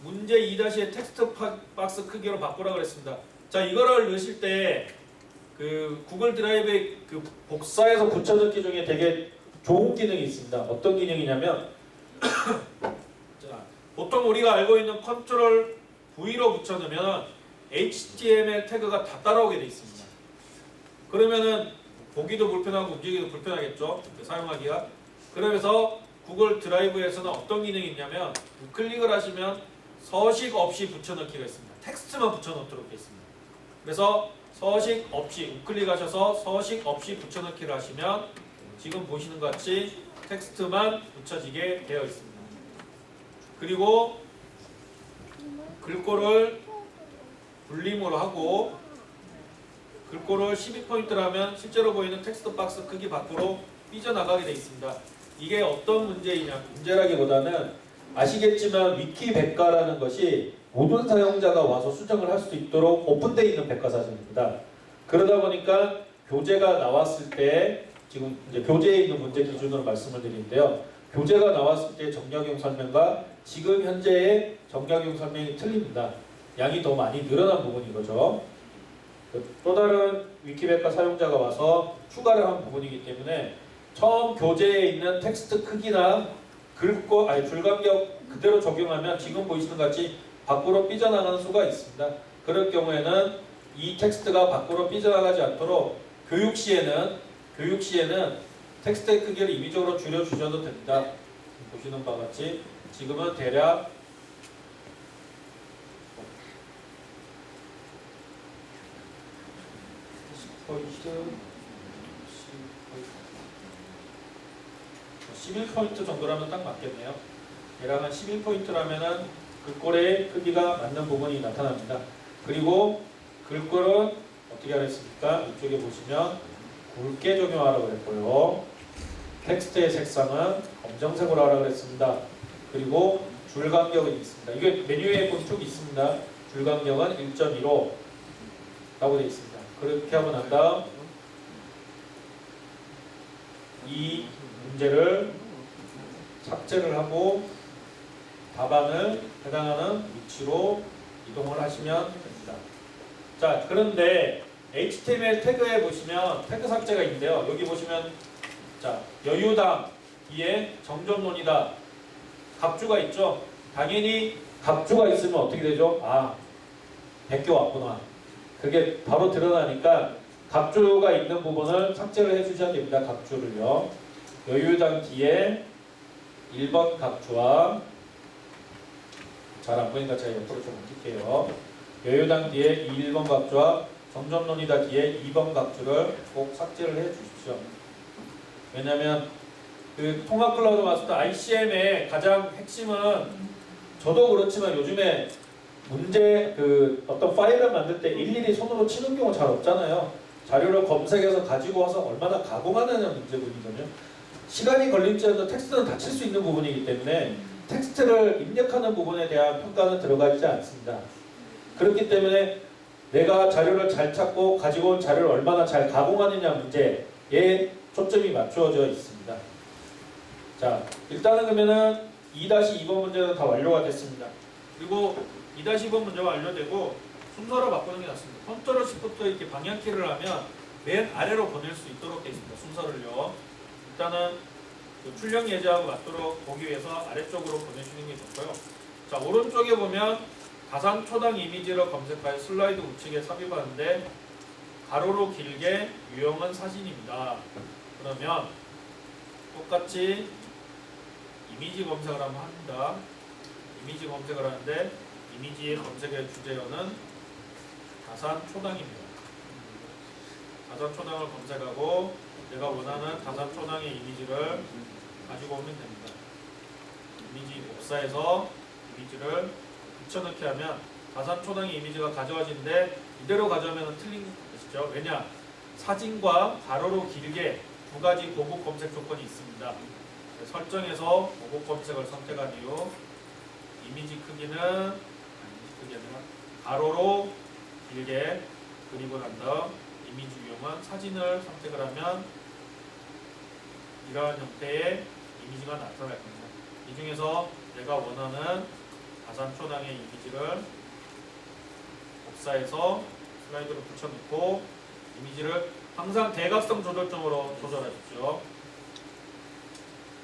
문제 2-의 텍스트 박스 크기로 바꾸라 그랬습니다. 자, 이거를 넣으실 때 그 구글 드라이브에 그 복사해서 붙여넣기 중에 되게 좋은 기능이 있습니다. 어떤 기능이냐면 자, 보통 우리가 알고 있는 컨트롤 V로 붙여넣으면 HTML 태그가 다 따라오게 돼 있습니다. 그러면은 보기도 불편하고 움직이기도 불편하겠죠. 사용하기가. 그러면서 구글 드라이브에서는 어떤 기능이 있냐면 우클릭을 하시면 서식 없이 붙여넣기가 있습니다. 텍스트만 붙여넣도록 되어 있습니다. 그래서 서식 없이 우클릭하셔서 서식 없이 붙여넣기를 하시면 지금 보시는 것 같이 텍스트만 붙여지게 되어 있습니다. 그리고 글꼴을 분림으로 하고 글꼴을 12포인트라면 실제로 보이는 텍스트 박스 크기 밖으로 삐져나가게 되어 있습니다. 이게 어떤 문제라기보다는 아시겠지만 위키백과라는 것이 모든 사용자가 와서 수정을 할 수 있도록 오픈되어 있는 백과사전입니다. 그러다 보니까 교재가 나왔을 때 지금 이제 교재에 있는 문제 기준으로 말씀을 드리는데요. 교재가 나왔을 때 정약용 설명과 지금 현재의 정약용 설명이 틀립니다. 양이 더 많이 늘어난 부분인 거죠. 또 다른 위키백과 사용자가 와서 추가를 한 부분이기 때문에 처음 교재에 있는 텍스트 크기나 줄간격 그대로 적용하면 지금 보이시는 것 같이 밖으로 삐져나가는 수가 있습니다. 그럴 경우에는 이 텍스트가 밖으로 삐져나가지 않도록 교육 시에는 텍스트의 크기를 임의적으로 줄여주셔도 됩니다. 보시는 바와 같이 지금은 대략 11포인트 정도라면 딱 맞겠네요. 대략 한 11포인트라면은 글꼴의 크기가 맞는 부분이 나타납니다. 그리고 글꼴은 어떻게 하랬습니까? 이쪽에 보시면 굵게 적용하라고 그랬고요. 텍스트의 색상은 검정색으로 하라고 그랬습니다. 그리고 줄 간격은 있습니다. 이게 메뉴에 보면 쭉 있습니다. 줄 간격은 1.15 라고 되어 있습니다. 그렇게 하고 난 다음 이 문제를 삭제를 하고 답안을 해당하는 위치로 이동을 하시면 됩니다. 자, 그런데 HTML 태그에 보시면 태그 삭제가 있는데요. 여기 보시면 자, 여유당 뒤에 정점론이다. 갑주가 있죠. 당연히 갑주가 있으면 어떻게 되죠? 아, 베껴 왔구나. 그게 바로 드러나니까 갑주가 있는 부분을 삭제를 해주셔야 됩니다. 갑주를요. 여유당 뒤에 1번 갑주와 잘 안 보이니까 제가 옆으로 좀 옮길게요. 여유당 뒤에 1번 갑주와 정점론이다 뒤에 2번 갑주를 꼭 삭제를 해 주십시오. 왜냐하면 그 통합 클라우드 마스터 ICM의 가장 핵심은 저도 그렇지만 요즘에 문제 어떤 파일을 만들 때 일일이 손으로 치는 경우 잘 없잖아요. 자료를 검색해서 가지고 와서 얼마나 가공하느냐 문제거든요. 시간이 걸릴지라도 텍스트는 다 칠 수 있는 부분이기 때문에 텍스트를 입력하는 부분에 대한 평가는 들어가지 않습니다. 그렇기 때문에 내가 자료를 잘 찾고 가지고 온 자료를 얼마나 잘 가공하느냐 문제에 초점이 맞추어져 있습니다. 자, 일단은 그러면은 2-2번 문제는 다 완료가 됐습니다. 그리고 2-2번 문제가 완료되고 순서를 바꾸는 게 낫습니다. 컨트롤 시프트 이렇게 방향키를 하면 맨 아래로 보낼 수 있도록 되어 있습니다. 순서를요. 일단은 그 출력 예제하고 맞도록 보기 위해서 아래쪽으로 보내주는 게 좋고요. 자, 오른쪽에 보면 가상 초당 이미지를 검색하여 슬라이드 우측에 삽입하는데 가로로 길게 유형은 사진입니다. 그러면 똑같이 이미지 검색을 한번 합니다. 이미지 검색을 하는데 이미지의 검색의 주제어는 가상 초당입니다. 가상 초당을 검색하고 내가 원하는 가상 초당의 이미지를 가지고 오면 됩니다. 이미지 복사해서 이미지를 붙여넣기 하면 가상 초당의 이미지가 가져와지는데 이대로 가져오면 틀린 것이죠. 왜냐? 사진과 가로로 길게 두 가지 고급 검색 조건이 있습니다. 설정에서 고급 검색을 선택한 이후 이미지 크기는 가로로 길게 그리고 난 다음 이미지 유형은 사진을 선택을 하면 이러한 형태의 이미지가 나타날 겁니다. 이 중에서 내가 원하는 가상 초당의 이미지를 복사해서 슬라이드로 붙여넣고 이미지를 항상 대각선 조절점으로 조절하십시오.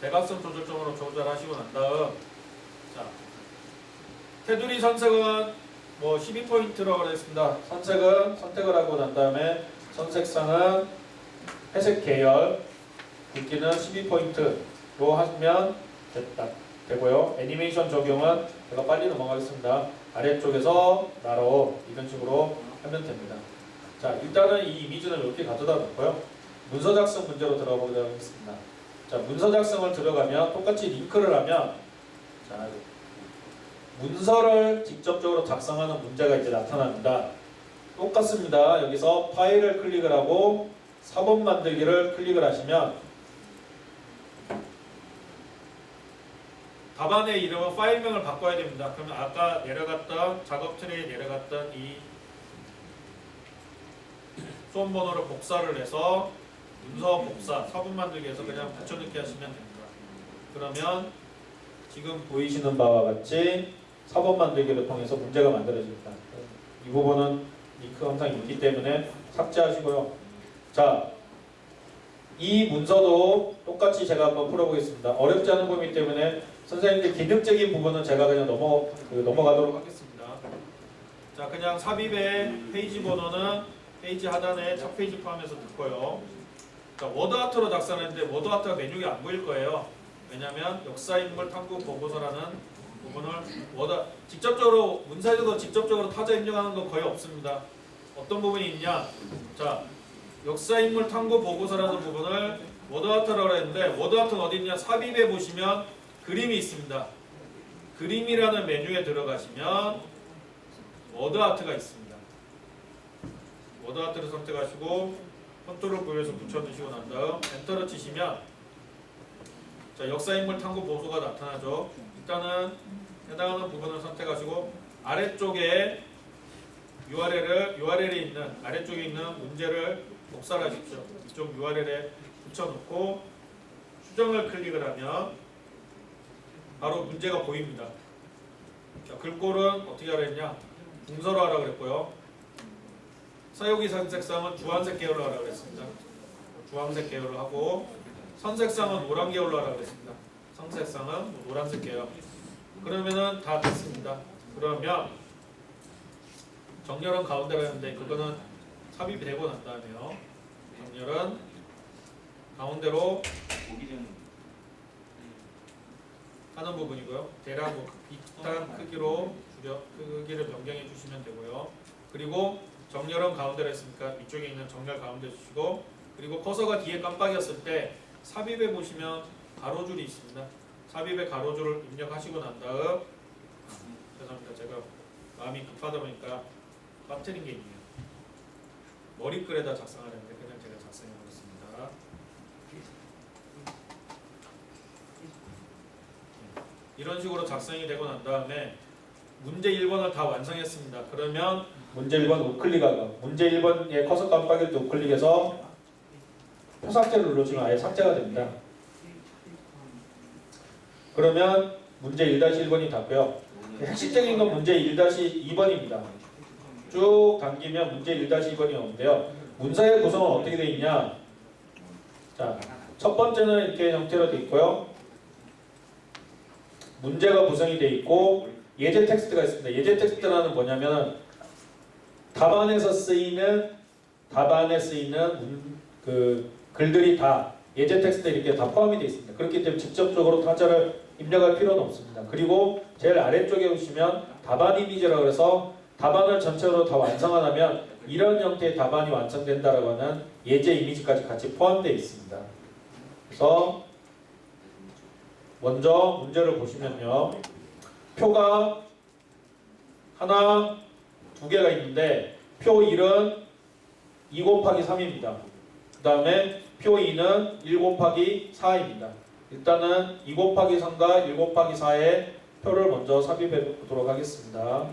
대각선 조절점으로 조절하시고 난 다음 자 테두리 선색은 뭐 12포인트라고 그랬습니다. 선색은 선택을 하고 난 다음에 선색상은 회색 계열 굵기는 12포인트로 하시면 되고요. 애니메이션 적용은 제가 빨리 넘어가겠습니다. 아래쪽에서 나로 이런 식으로 하면 됩니다. 자, 일단은 이 이미지는 이렇게 가져다 놓고요. 문서 작성 문제로 들어가 보도록 하겠습니다. 자, 문서 작성을 들어가면 똑같이 링크를 하면 자, 문서를 직접적으로 작성하는 문제가 이제 나타납니다. 똑같습니다. 여기서 파일을 클릭을 하고 사본 만들기를 클릭을 하시면 답안의 이름은 파일명을 바꿔야 됩니다. 그러면 아까 내려갔던 작업 트레이에 내려갔던 이 수험번호를 복사를 해서 문서 복사, 서문 만들기에서 그냥 붙여넣기 하시면 됩니다. 그러면 지금 보이시는 바와 같이 서본 만들기를 통해서 문제가 만들어집니다. 이 부분은 링크 항상 있기 때문에 삭제하시고요. 자, 이 문서도 똑같이 제가 한번 풀어보겠습니다. 어렵지 않은 부분이기 때문에 선생님들 기능적인 부분은 제가 그냥 넘어가도록 하겠습니다. 자, 그냥 삽입의 페이지 번호는 페이지 하단에 첫 페이지 포함해서 넣고요. 자, 워드아트로 작성했는데 워드아트가 메뉴가 안 보일 거예요. 왜냐하면 역사인물 탐구 보고서라는 부분을 직접적으로 문서에도 직접적으로 타자 입력하는 거 거의 없습니다. 어떤 부분이 있냐? 자, 역사인물 탐구 보고서라는 부분을 워드아트라고 했는데 워드아트는 어디 있냐? 삽입에 보시면 그림이 있습니다. 그림이라는 메뉴에 들어가시면 워드아트가 있습니다. 워드아트를 선택하시고 컨트롤 V에서 붙여주시고 난 다음 엔터를 치시면 자, 역사인물 탐구 보고서가 나타나죠. 일단은 해당하는 부분을 선택하시고 아래쪽에 URL에 있는 아래쪽에 있는 문제를 복사를 하십시오. 이쪽 URL에 붙여놓고 수정을 클릭을 하면 바로 문제가 보입니다. 자, 글꼴은 어떻게 하라 했냐? 동서로 하라 그랬고요. 사용기 선색상은 주황색 계열로 하라 그랬습니다. 주황색 계열로 하고 선색상은 노란 계열로 하라 그랬습니다. 선색상은 노란색 계열. 그러면은 다 됐습니다. 그러면 정렬은 가운데로 했는데 그거는 삽입이 되고 난 다음에요. 정렬은 가운데로 하는 부분이고요. 대략 비슷한 크기로 크기를 변경해 주시면 되고요. 그리고 정렬은 가운데로 했으니까 이쪽에 있는 정렬 가운데 주시고 그리고 커서가 뒤에 깜빡이었을 때 삽입에 보시면 가로줄이 있습니다. 삽입에 가로줄을 입력하시고 난 다음 죄송합니다. 제가 마음이 급하다 보니까 빠뜨린 게 있네요. 머리글에다 작성하려는데 그냥 제가 작성해 보겠습니다. 이런 식으로 작성이 되고 난 다음에 문제 1번을 다 완성했습니다. 그러면 문제 1번 우클릭하고 문제 1번에 커서 깜빡일 때 우클릭해서 표삭제를 눌러주면 아예 삭제가 됩니다. 그러면 문제 1-1번이 닿고요. 핵심적인 건 문제 1-2번입니다. 쭉 당기면 문제 1-2번이 오는데요. 문서의 구성은 어떻게 되어 있냐? 자, 첫 번째는 이렇게 형태로 되어 있고요. 문제가 구성이 되어 있고 예제 텍스트가 있습니다. 예제 텍스트라는 뭐냐면 답안에 쓰이는 그 글들이 다 예제 텍스트에 이렇게 다 포함이 되어 있습니다. 그렇기 때문에 직접적으로 타자를 입력할 필요는 없습니다. 그리고 제일 아래쪽에 보시면 답안 이미지라고 해서 답안을 전체로 다 완성하려면 이런 형태의 답안이 완성된다라고 하는 예제 이미지까지 같이 포함되어 있습니다. 그래서 먼저 문제를 보시면요. 표가 하나, 두 개가 있는데 표 1은 2 곱하기 3입니다. 그 다음에 표 2는 1 곱하기 4입니다. 일단은 2 곱하기 3과 1 곱하기 4의 표를 먼저 삽입해 보도록 하겠습니다.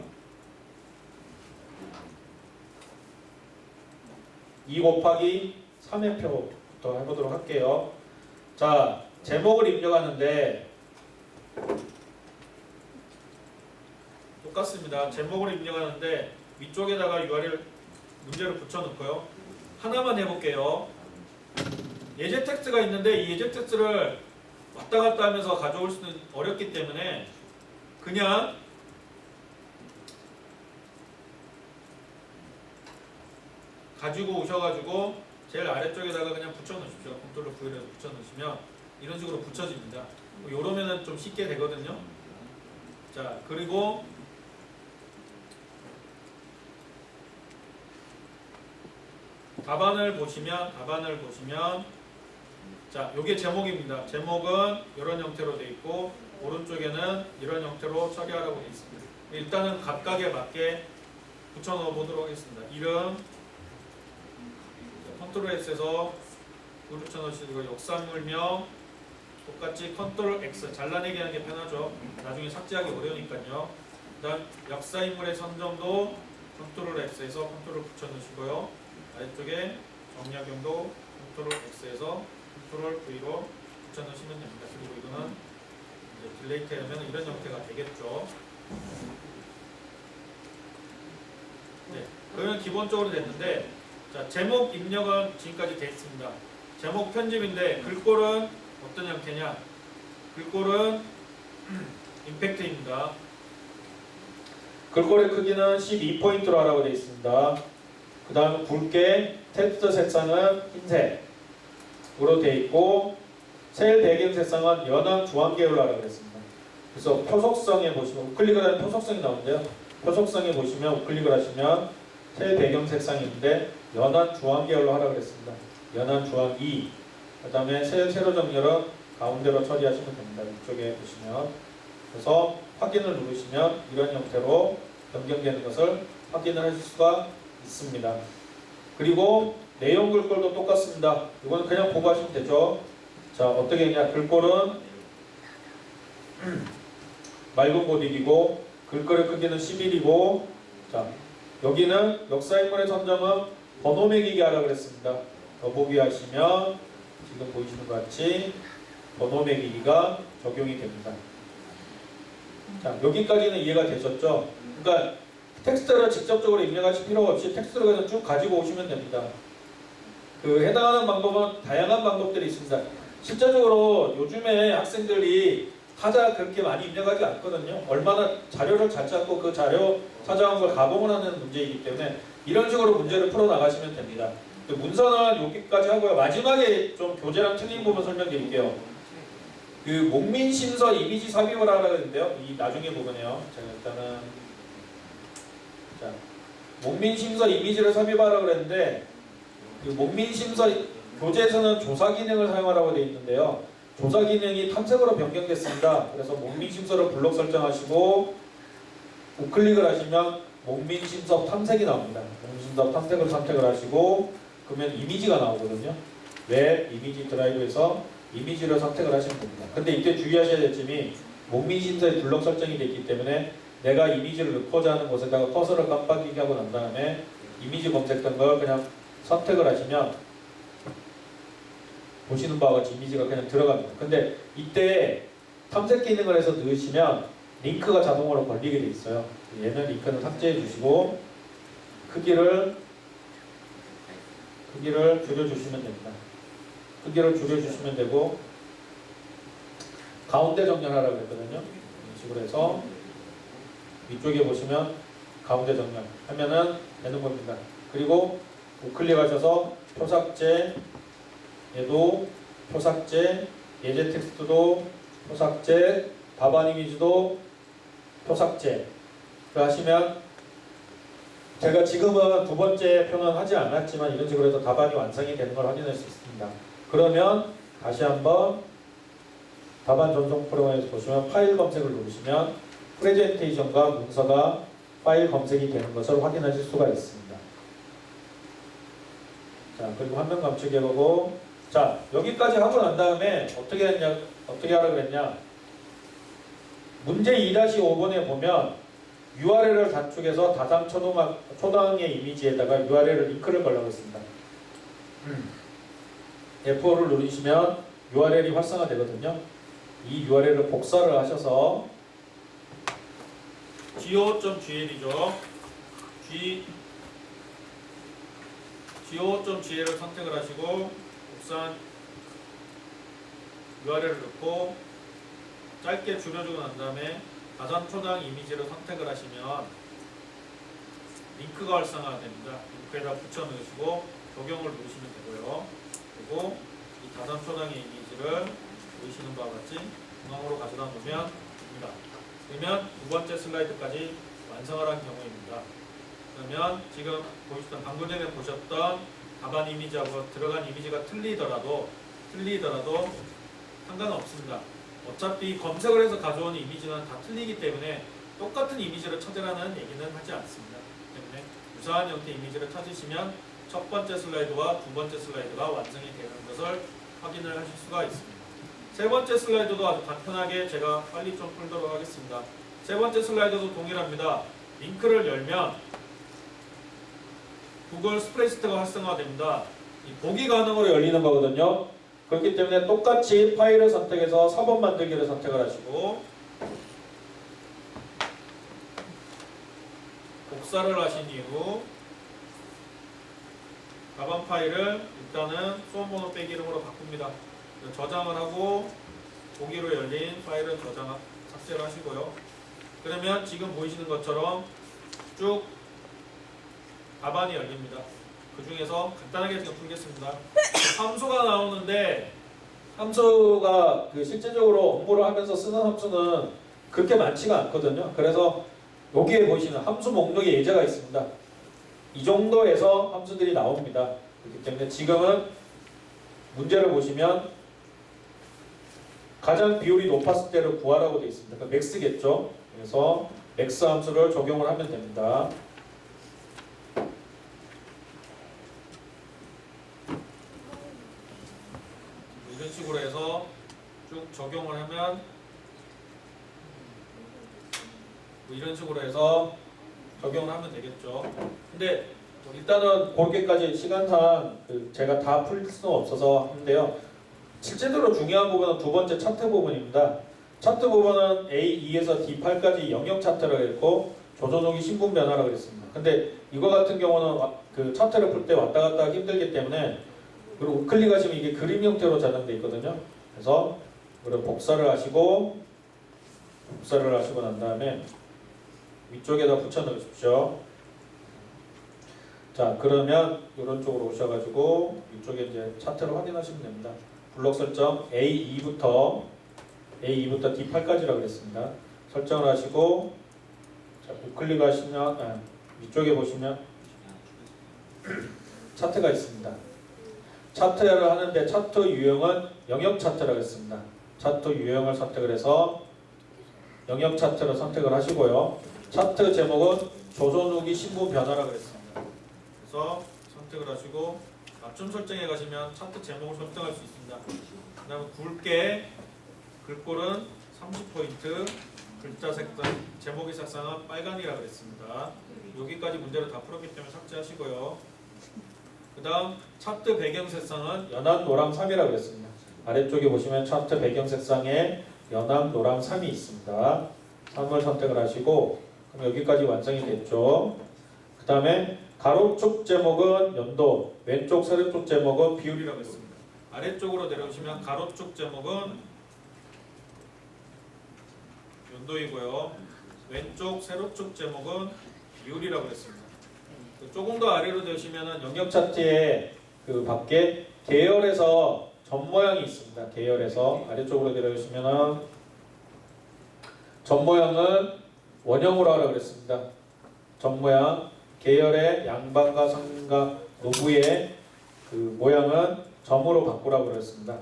2 곱하기 3의 표부터 해보도록 할게요. 자, 제목을 입력하는데 똑같습니다. 제목을 입력하는데 위쪽에다가 URL 문제를 붙여놓고요. 하나만 해볼게요. 예제 텍스트가 있는데 이 예제 텍스트를 왔다 갔다 하면서 가져올 수는 어렵기 때문에 그냥 가지고 오셔가지고 제일 아래쪽에다가 그냥 붙여놓으십시오. 컨트롤 V를 해서 붙여놓으시면 이런 식으로 붙여집니다. 요러면은 좀 쉽게 되거든요. 자, 그리고 답안을 보시면 자, 요게 제목입니다. 제목은 이런 형태로 되어 있고 오른쪽에는 이런 형태로 처리하라고 되어 있습니다. 일단은 각각에 맞게 붙여넣어 보도록 하겠습니다. 이름 컨트롤 S에서 붙여넣으시고 역사물명 똑같이 컨트롤 X 잘라내기 하는 게 편하죠. 나중에 삭제하기 어려우니까요. 그 다음 역사인물의 선정도 컨트롤 X에서 컨트롤 붙여넣으시고요. 아래쪽에 정약용도 컨트롤 X에서 컨트롤 V로 붙여넣으시면 됩니다. 그리고 이거는 이제 딜레이트 하면 이런 형태가 되겠죠. 네, 그러면 기본적으로 됐는데 자, 제목 입력은 지금까지 되어 있습니다. 제목 편집인데 글꼴은 어떤 형태냐? 글꼴은 임팩트입니다. 글꼴의 크기는 12포인트로 하라고 되어 있습니다. 그 다음 굵게 텍스트 색상은 흰색으로 되어 있고 셀 배경 색상은 연한 주황 계열로 하라고 했습니다. 그래서 표속성에 보시면 우클릭을 하면 표속성이 나오는데요. 표속성에 보시면 우클릭을 하시면 셀 배경 색상이 있는데 연한 주황 계열로 하라고 했습니다. 연한 주황 2. 그 다음에 셀 세로 정렬은 가운데로 처리하시면 됩니다. 이쪽에 보시면 그래서 확인을 누르시면 이런 형태로 변경되는 것을 확인을 하실 수가 있습니다. 그리고 내용 글꼴도 똑같습니다. 이거는 그냥 보고 하시면 되죠. 자, 어떻게 했냐? 글꼴은 맑은 고딕이고 글꼴의 크기는 11이고 자, 여기는 역사인물의 선정은 번호 매기기 하라고 그랬습니다. 더보기 하시면 지금 보이시는 것 같이 번호 매기기가 적용이 됩니다. 자, 여기까지는 이해가 되셨죠? 그러니까 텍스트를 직접적으로 입력하실 필요가 없이 텍스트를 그냥 쭉 가지고 오시면 됩니다. 그 해당하는 방법은 다양한 방법들이 있습니다. 실제적으로 요즘에 학생들이 타자 그렇게 많이 입력하지 않거든요. 얼마나 자료를 잘 찾고 그 자료 찾아온 걸 가공을 하는 문제이기 때문에 이런 식으로 문제를 풀어 나가시면 됩니다. 문서는 여기까지 하고요. 마지막에 좀 교재랑 틀린 부분 설명드릴게요. 그 목민심서 이미지 삽입을 하라고 했는데요. 이 나중에 부분이에요. 제가 일단은 자, 목민심서 이미지를 삽입하라고 그랬는데 그 목민심서 교재에서는 조사 기능을 사용하라고 되어 있는데요. 조사 기능이 탐색으로 변경됐습니다. 그래서 목민심서를 블록 설정하시고 우클릭을 하시면 목민심서 탐색이 나옵니다. 목민심서 탐색을 선택을 하시고 그러면 이미지가 나오거든요. 웹 이미지 드라이브에서 이미지를 선택을 하시면 됩니다. 근데 이때 주의하셔야 될 점이 목민심서에 블록 설정이 되어 있기 때문에 내가 이미지를 넣고자 하는 곳에다가 커서를 깜빡이게 하고 난 다음에 이미지 검색된 걸 그냥 선택을 하시면 보시는 바와 같이 이미지가 그냥 들어갑니다. 근데 이때 탐색 기능을 해서 넣으시면 링크가 자동으로 걸리게 돼 있어요. 얘는 링크는 삭제해 주시고 크기를 줄여주시면 됩니다. 크기를 줄여주시면 되고 가운데 정렬하라고 했거든요. 이런 식으로 해서 위쪽에 보시면 가운데 정렬 하면은 되는 겁니다. 그리고 우클릭하셔서 표삭제, 얘도 표삭제, 예제 텍스트도 표삭제, 답안 이미지도 표삭제 하시면 제가 지금은 두 번째 표는 하지 않았지만 이런 식으로 해서 답안이 완성이 되는 걸 확인할 수 있습니다. 그러면 다시 한번 답안 전송 프로그램에서 보시면 파일 검색을 누르시면 프레젠테이션과 문서가 파일 검색이 되는 것을 확인하실 수가 있습니다. 자, 그리고 화면 감축 해보고, 자, 여기까지 하고 난 다음에 어떻게 하라 그랬냐? 문제 2-5번에 보면 URL을 단축해서 다산 초당의 이미지에다가 URL을 링크를 걸라고 했습니다. F5를 누르시면 URL이 활성화되거든요. 이 URL을 복사를 하셔서 go.gl이죠. go.gl을 선택을 하시고 복사한 URL을 넣고 짧게 줄여주고 난 다음에 다산 초당 이미지를 선택을 하시면 링크가 활성화됩니다. 링크에다 붙여 넣으시고 적용을 누르시면 되고요. 그리고 이 다산 초당의 이미지를 보이시는 바와 같이 중앙으로 가져다 놓으면 됩니다. 그러면 두 번째 슬라이드까지 완성을 한 경우입니다. 그러면 지금 보시던 방금 전에 보셨던 답안 이미지하고 들어간 이미지가 틀리더라도 상관없습니다. 어차피 검색을 해서 가져온 이미지는 다 틀리기 때문에 똑같은 이미지를 찾으라는 얘기는 하지 않습니다. 때문에 유사한 형태의 이미지를 찾으시면 첫 번째 슬라이드와 두 번째 슬라이드가 완성이 되는 것을 확인을 하실 수가 있습니다. 세 번째 슬라이드도 아주 간편하게 제가 빨리 좀 풀도록 하겠습니다. 세 번째 슬라이드도 동일합니다. 링크를 열면 구글 스프레드시트가 활성화됩니다. 이 보기 가능으로 열리는 거거든요. 그렇기 때문에 똑같이 파일을 선택해서 4번 만들기를 선택을 하시고 복사를 하신 이후 답안 파일을 일단은 수험번호 빼기 이름으로 바꿉니다. 저장을 하고 보기로 열린 파일은 삭제를 하시고요. 그러면 지금 보이시는 것처럼 쭉 답안이 열립니다. 그 중에서 간단하게 지금 풀겠습니다. 함수가 나오는데 함수가 실제적으로 업무를 하면서 쓰는 함수는 그렇게 많지가 않거든요. 그래서 여기에 보시는 함수 목록에 예제가 있습니다. 이 정도에서 함수들이 나옵니다. 그렇기 때문에 지금은 문제를 보시면 가장 비율이 높았을 때를 구하라고 되어 있습니다. 그러니까 맥스겠죠. 그래서 맥스 함수를 적용을 하면 됩니다. 이런 식으로 해서 쭉 적용을 하면 이런 식으로 해서 적용을 하면 되겠죠. 근데 일단은 그렇게까지 시간상 제가 다 풀 수는 없어서 하는데요. 실제로 중요한 부분은 두 번째 차트 부분입니다. 차트 부분은 A2에서 D8까지 영역 차트라고 했고 조선후기 신분 변화라고 했습니다. 근데 이거 같은 경우는 그 차트를 풀 때 왔다 갔다 하기 힘들기 때문에 그리고 우클릭하시면 이게 그림 형태로 저장되어 있거든요. 그래서 이걸 복사를 하시고 난 다음에 위쪽에다 붙여 넣으십시오. 자, 그러면 이런 쪽으로 오셔가지고 이쪽에 이제 차트를 확인하시면 됩니다. 블록 설정 A2부터 D8까지라고 그랬습니다. 설정을 하시고 자, 우클릭하시면 위쪽에 보시면 차트가 있습니다. 차트를 하는데 차트 유형은 영역 차트라고 했습니다. 차트 유형을 선택을 해서 영역 차트를 선택을 하시고요. 차트 제목은 조선 후기 신분 변화라고 그랬습니다. 그래서 선택을 하시고 맞춤 설정에 가시면 차트 제목을 설정할 수 있습니다. 그 다음에 굵게 글꼴은 30포인트, 글자 색상, 제목의 색상은 빨간이라고 그랬습니다. 여기까지 문제를 다 풀었기 때문에 삭제하시고요. 그 다음 차트 배경 색상은 연한 노랑 3이라고 그랬습니다. 아래쪽에 보시면 차트 배경 색상에 연한 노랑 3이 있습니다. 3을 선택을 하시고 그럼 여기까지 완성이 됐죠. 그 다음에 가로축 제목은 연도, 왼쪽 세로축 제목은 비율이라고 했습니다. 아래쪽으로 내려오시면 가로축 제목은 연도이고요. 왼쪽 세로축 제목은 비율이라고 했습니다. 조금 더 아래로 되시면은 영역 차트에 그 밖에 계열에서 점 모양이 있습니다. 계열에서 아래쪽으로 내려주시면은 점 모양은 원형으로 하라고 그랬습니다. 점 모양 계열의 양방과 상과 노부의 그 모양은 점으로 바꾸라고 그랬습니다.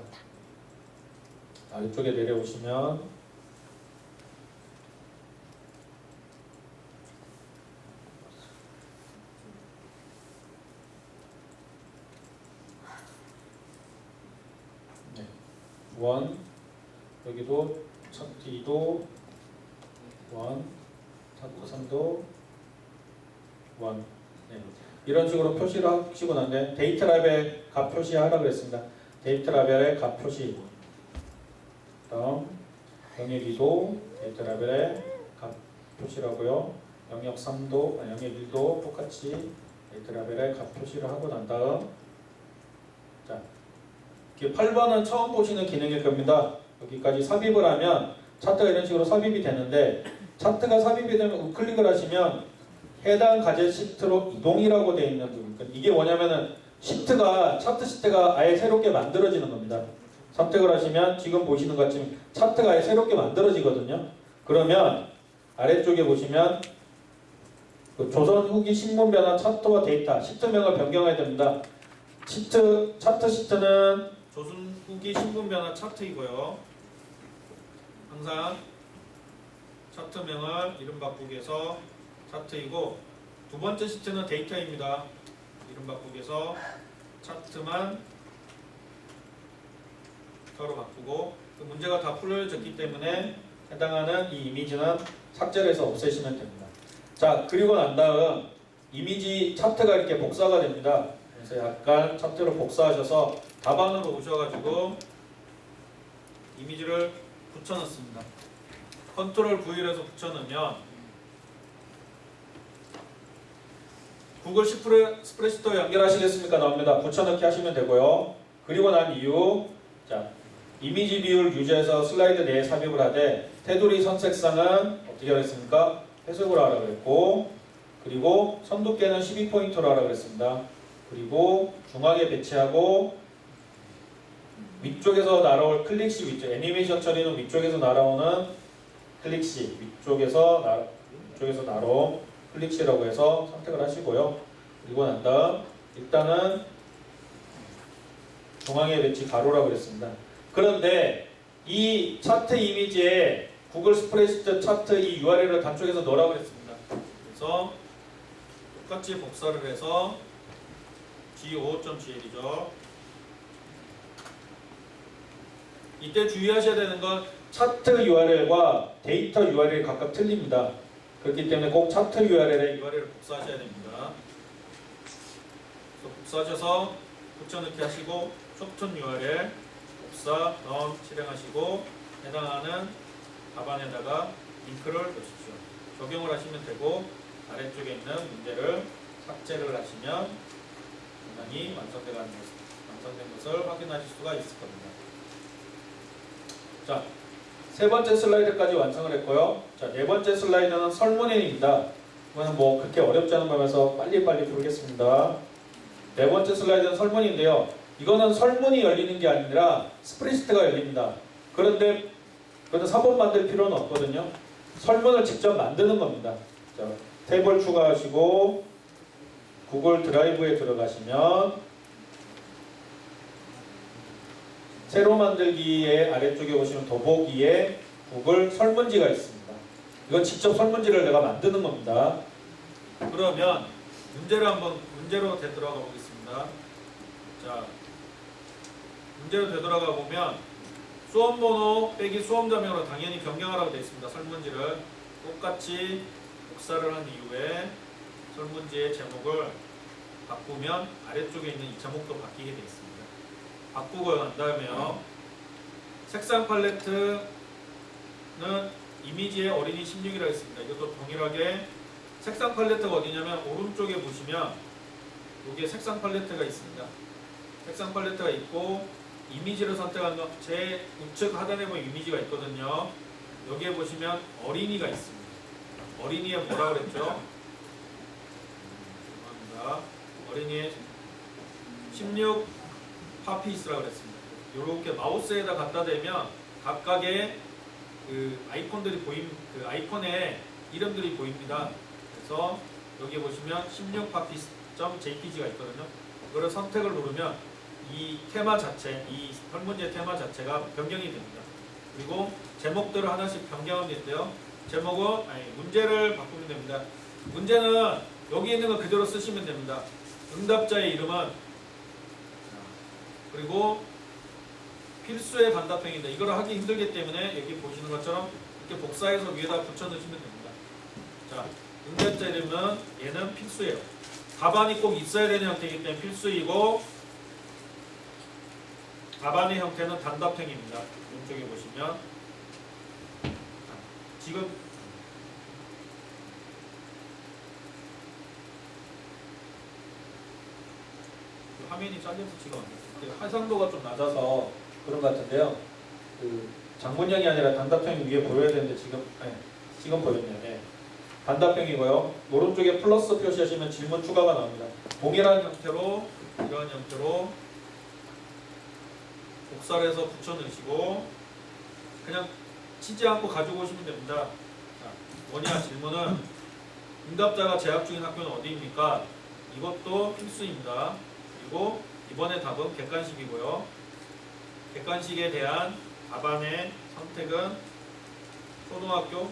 아래쪽에 내려오시면 네. 원 여기도 차트도 원 차트 3도 원 네. 이런 식으로 표시를 하시고 난 뒤에 데이터 라벨 값 표시하라고 했습니다. 데이터 라벨의 값 표시 다음 영역 2도 데이터 라벨의 값 표시라고요. 영역 3도, 영역 1도 똑같이 데이터 라벨의 값 표시를 하고 난 다음 자 8번은 처음 보시는 기능일 겁니다. 여기까지 삽입을 하면 차트가 이런 식으로 삽입이 되는데 차트가 삽입이 되면 우클릭을 하시면 해당 가제 시트로 이동이라고 되어 있는 부분. 이게 뭐냐면은 시트가 차트 시트가 아예 새롭게 만들어지는 겁니다. 선택을 하시면 지금 보시는 것처럼 차트가 아예 새롭게 만들어지거든요. 그러면 아래쪽에 보시면 그 조선 후기 신문 변화 차트와 데이터 시트명을 변경해야 됩니다. 차트 시트는 조선 후기 신문 변화 차트이고요. 항상 차트명을 이름 바꾸기 해서 차트이고 두 번째 시트는 데이터입니다. 이름 바꾸기 해서 차트만 로 바꾸고 그 문제가 다 풀어졌기 때문에 해당하는 이 이미지는 삭제를 해서 없애시면 됩니다. 자 그리고 난 다음 이미지 차트가 이렇게 복사가 됩니다. 그래서 약간 차트를 복사하셔서 답안으로 오셔가지고 이미지를 붙여넣습니다. 컨트롤 V를 해서 붙여넣으면 구글 스프레드시트와 연결하시겠습니까? 나옵니다. 붙여넣기 하시면 되고요. 그리고 난 이후 자 이미지 비율 유지해서 슬라이드 내에 삽입을 하되 테두리 선색상은 어떻게 하겠습니까? 해석으로 하라고 그랬고 그리고 선두께는 12포인트로 하라고 그랬습니다. 그리고 중앙에 배치하고 위쪽에서 날아올 클릭시 위쪽 애니메이션 처리는 위쪽에서 날아오는 클릭시 위쪽에서 날아온 클릭시라고 해서 선택을 하시고요. 그리고 난 다음 일단은 중앙에 배치 가로라고 그랬습니다. 그런데 이 차트 이미지에 구글 스프레드시트 차트 이 URL을 단쪽에서 넣으라고 했습니다. 그래서 똑같이 복사를 해서 go.gl이죠. 이때 주의하셔야 되는 건 차트 URL과 데이터 URL이 각각 틀립니다. 그렇기 때문에 꼭 차트 URL에 URL을 복사하셔야 됩니다. 그래서 복사하셔서 붙여넣기 하시고 쇼튼 URL 복사, 다음 실행하시고 해당하는 답안에다가 링크를 넣으십시오. 적용을 하시면 되고 아래쪽에 있는 문제를 삭제를 하시면 문항이 완성된 것을 확인하실 수가 있을 겁니다. 자, 세 번째 슬라이드까지 완성을 했고요. 자, 네 번째 슬라이드는 설문행입니다. 이거는 뭐 그렇게 어렵지 않은 거라서 빨리빨리 부르겠습니다. 네 번째 슬라이드는 설문인데요. 이거는 설문이 열리는 게 아니라 스프레드시트가 열립니다. 그런데 4번 만들 필요는 없거든요. 설문을 직접 만드는 겁니다. 자, 탭을 추가하시고 구글 드라이브에 들어가시면 새로 만들기의 아래쪽에 보시면 더보기에 구글 설문지가 있습니다. 이건 직접 설문지를 내가 만드는 겁니다. 그러면 문제로 되돌아가 보겠습니다. 자, 문제로 되돌아가 보면 수험번호 빼기 수험자명으로 당연히 변경하라고 되어 있습니다. 설문지를 똑같이 복사를 한 이후에 설문지의 제목을 바꾸면 아래쪽에 있는 이 제목도 바뀌게 되어 있습니다. 바꾸고 난 다음에요. 색상 팔레트는 이미지의 어린이 16이라고 했습니다. 이것도 동일하게 색상 팔레트가 어디냐면 오른쪽에 보시면 여기에 색상 팔레트가 있습니다. 색상 팔레트가 있고 이미지를 선택한 거 제 우측 하단에 보면 이미지가 있거든요. 여기에 보시면 어린이가 있습니다. 어린이의 뭐라 그랬죠? 죄송합니다. 어린이의 16 파피스라고 그랬습니다. 이렇게 마우스에다 갖다 대면 각각의 그 아이콘들이 그 아이콘에 이름들이 보입니다. 그래서 여기 보시면 16papists.jpg가 있거든요. 이거를 선택을 누르면 이 테마 자체, 이 설문지의 테마 자체가 변경이 됩니다. 그리고 제목들을 하나씩 변경하면 되는데요. 제목은 문제를 바꾸면 됩니다. 문제는 여기 있는 거 그대로 쓰시면 됩니다. 응답자의 이름은 그리고 필수의 단답형인데 이걸 하기 힘들기 때문에 여기 보시는 것처럼 이렇게 복사해서 위에다 붙여 넣으시면 됩니다. 자, 응답자 이름은 얘는 필수예요. 답안이 꼭 있어야 되는 형태이기 때문에 필수이고 답안의 형태는 단답형입니다. 왼쪽에 보시면 지금 화면이 잘려서 지금 안 돼요. 해상도가 좀 낮아서 그런 것 같은데요. 그 장문형이 아니라 단답형이 위에 보여야 되는데 지금 보였네요. 네. 단답형이고요. 오른쪽에 플러스 표시하시면 질문 추가가 나옵니다. 동일한 형태로 이런 형태로 복사를 해서 붙여 넣으시고 그냥 치지 않고 가지고 오시면 됩니다. 자, 뭐냐 질문은 응답자가 재학 중인 학교는 어디입니까? 이것도 필수입니다. 그리고 이번에 답은 객관식이고요. 객관식에 대한 답안의 선택은 초등학교,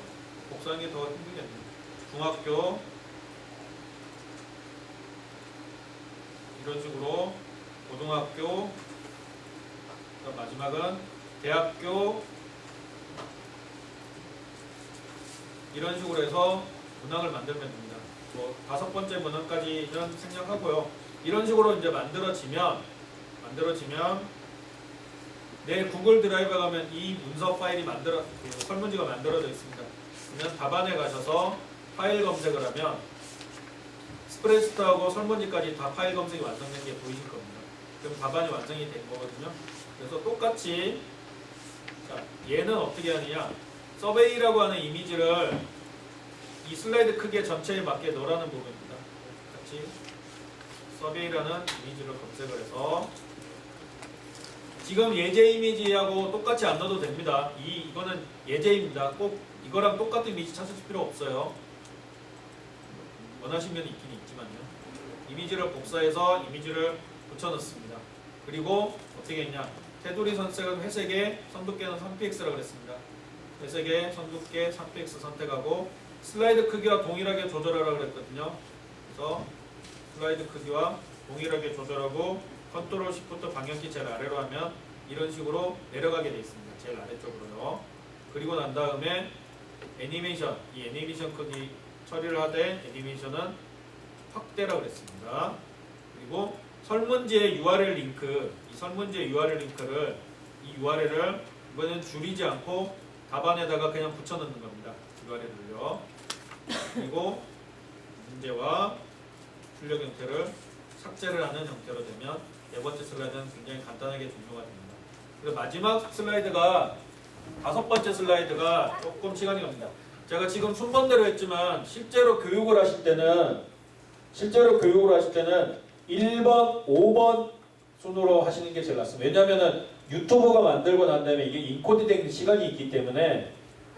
복사하는 게 더 힘들겠네요. 중학교 이런 식으로 고등학교 마지막은 대학교 이런 식으로 해서 문항을 만들면 됩니다. 뭐 5번째 문항까지는 생략하고요. 이런 식으로 이제 만들어지면 내 구글 드라이브에 가면 이 문서 파일이 설문지가 만들어져 있습니다. 그러면 답안에 가셔서 파일 검색을 하면 스프레드시트하고 설문지까지 다 파일 검색이 완성된 게 보이실 겁니다. 그럼 답안이 완성이 된 거거든요. 그래서 똑같이 자, 얘는 어떻게 하느냐 서베이라고 하는 이미지를 이 슬라이드 크기의 전체에 맞게 넣으라는 부분입니다. 같이 서베이라는 이미지를 검색을 해서 지금 예제 이미지하고 똑같이 안 넣어도 됩니다. 이거는 예제입니다. 꼭 이거랑 똑같은 이미지 찾으실 필요 없어요. 원하시면 있긴 있지만요. 이미지를 복사해서 이미지를 붙여 넣습니다. 그리고 어떻게 했냐 테두리 선택은 회색에 선두께는 3px라고 그랬습니다. 회색에 선두께 3px 선택하고 슬라이드 크기와 동일하게 조절하라고 그랬거든요. 그래서 슬라이드 크기와 동일하게 조절하고 컨트롤 시프트 방향키 제일 아래로 하면 이런 식으로 내려가게 되어 있습니다. 제일 아래쪽으로요. 그리고 난 다음에 애니메이션, 이 애니메이션 크기 처리를 하되 애니메이션은 확대라고 그랬습니다. 그리고 설문지의 URL 링크, 이 설문지의 URL 링크를 이 URL을 이번에는 줄이지 않고 답안에다가 그냥 붙여 넣는 겁니다. URL을요. 그리고 문제와 출력 형태를 삭제를 하는 형태로 되면 네 번째 슬라이드는 굉장히 간단하게 종료가 됩니다. 그리고 마지막 슬라이드가 5번째 슬라이드가 조금 시간이 갑니다. 제가 지금 순번대로 했지만 실제로 교육을 하실 때는 1번, 5번 순으로 하시는 게 제일 낫습니다. 왜냐하면 유튜브가 만들고 난 다음에 이게 인코딩 되는 시간이 있기 때문에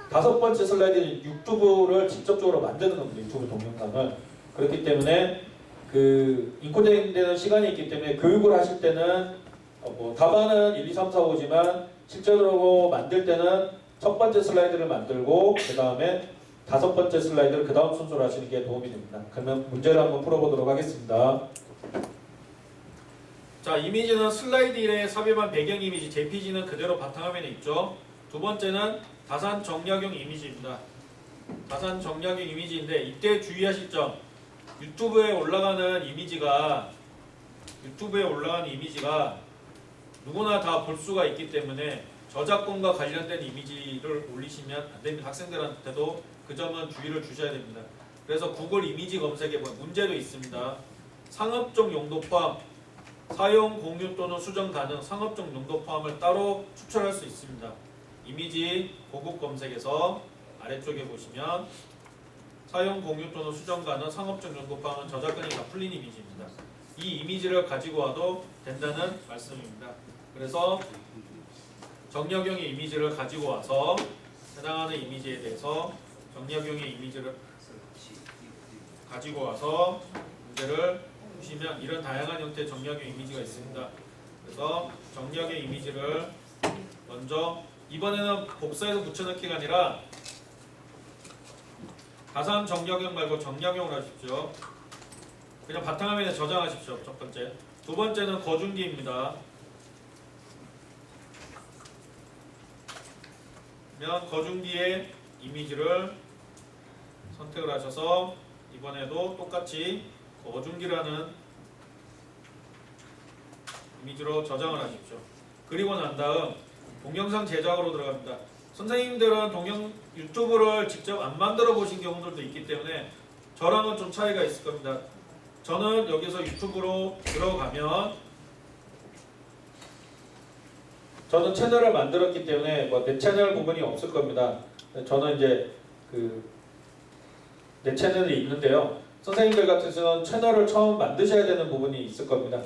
5번째 슬라이드는 유튜브를 직접적으로 만드는 겁니다. 유튜브 동영상을. 그렇기 때문에 그 인코딩 되는 시간이 있기 때문에 교육을 하실 때는 뭐 답안은 1, 2, 3, 4, 5지만 실제로 만들 때는 첫 번째 슬라이드를 만들고 그 다음에 5번째 슬라이드를 그 다음 순서로 하시는 게 도움이 됩니다. 그러면 문제를 한번 풀어보도록 하겠습니다. 자, 이미지는 슬라이드 1에 삽입한 배경 이미지 JPG는 그대로 바탕화면에 있죠. 두 번째는 다산 정략용 이미지입니다. 다산 정략용 이미지인데 이때 주의하실 점 유튜브에 올라가는 이미지가 누구나 다 볼 수가 있기 때문에 저작권과 관련된 이미지를 올리시면 안 됩니다. 학생들한테도 그 점은 주의를 주셔야 됩니다. 그래서 구글 이미지 검색에 보면 문제도 있습니다. 상업적 용도 포함, 사용, 공유 또는 수정 가능, 상업적 용도 포함을 따로 추천할 수 있습니다. 이미지 고급 검색에서 아래쪽에 보시면 사용 공유 또는 수정 가능 상업적 연구방은 저작권이 다 풀린 이미지입니다. 이 이미지를 가지고 와도 된다는 말씀입니다. 그래서 정약용의 이미지를 가지고 와서 해당하는 이미지에 대해서 정약용의 이미지를 가지고 와서 문제를 보시면 이런 다양한 형태의 정약용 이미지가 있습니다. 그래서 정약용 이미지를 먼저 이번에는 복사해서 붙여넣기가 아니라 가산 정약용 말고 정약용을 하십시오. 그냥 바탕화면에 저장하십시오. 첫 번째. 두 번째는 거중기입니다. 그러면 거중기의 이미지를 선택을 하셔서 이번에도 똑같이 거중기라는 이미지로 저장을 하십시오. 그리고 난 다음 동영상 제작으로 들어갑니다. 선생님들은 유튜브를 직접 안 만들어 보신 경우들도 있기 때문에 저랑은 좀 차이가 있을 겁니다. 저는 여기서 유튜브로 들어가면 저는 채널을 만들었기 때문에 뭐 내 채널 부분이 없을 겁니다. 저는 이제 내 채널이 있는데요. 선생님들 같은 경우는 채널을 처음 만드셔야 되는 부분이 있을 겁니다.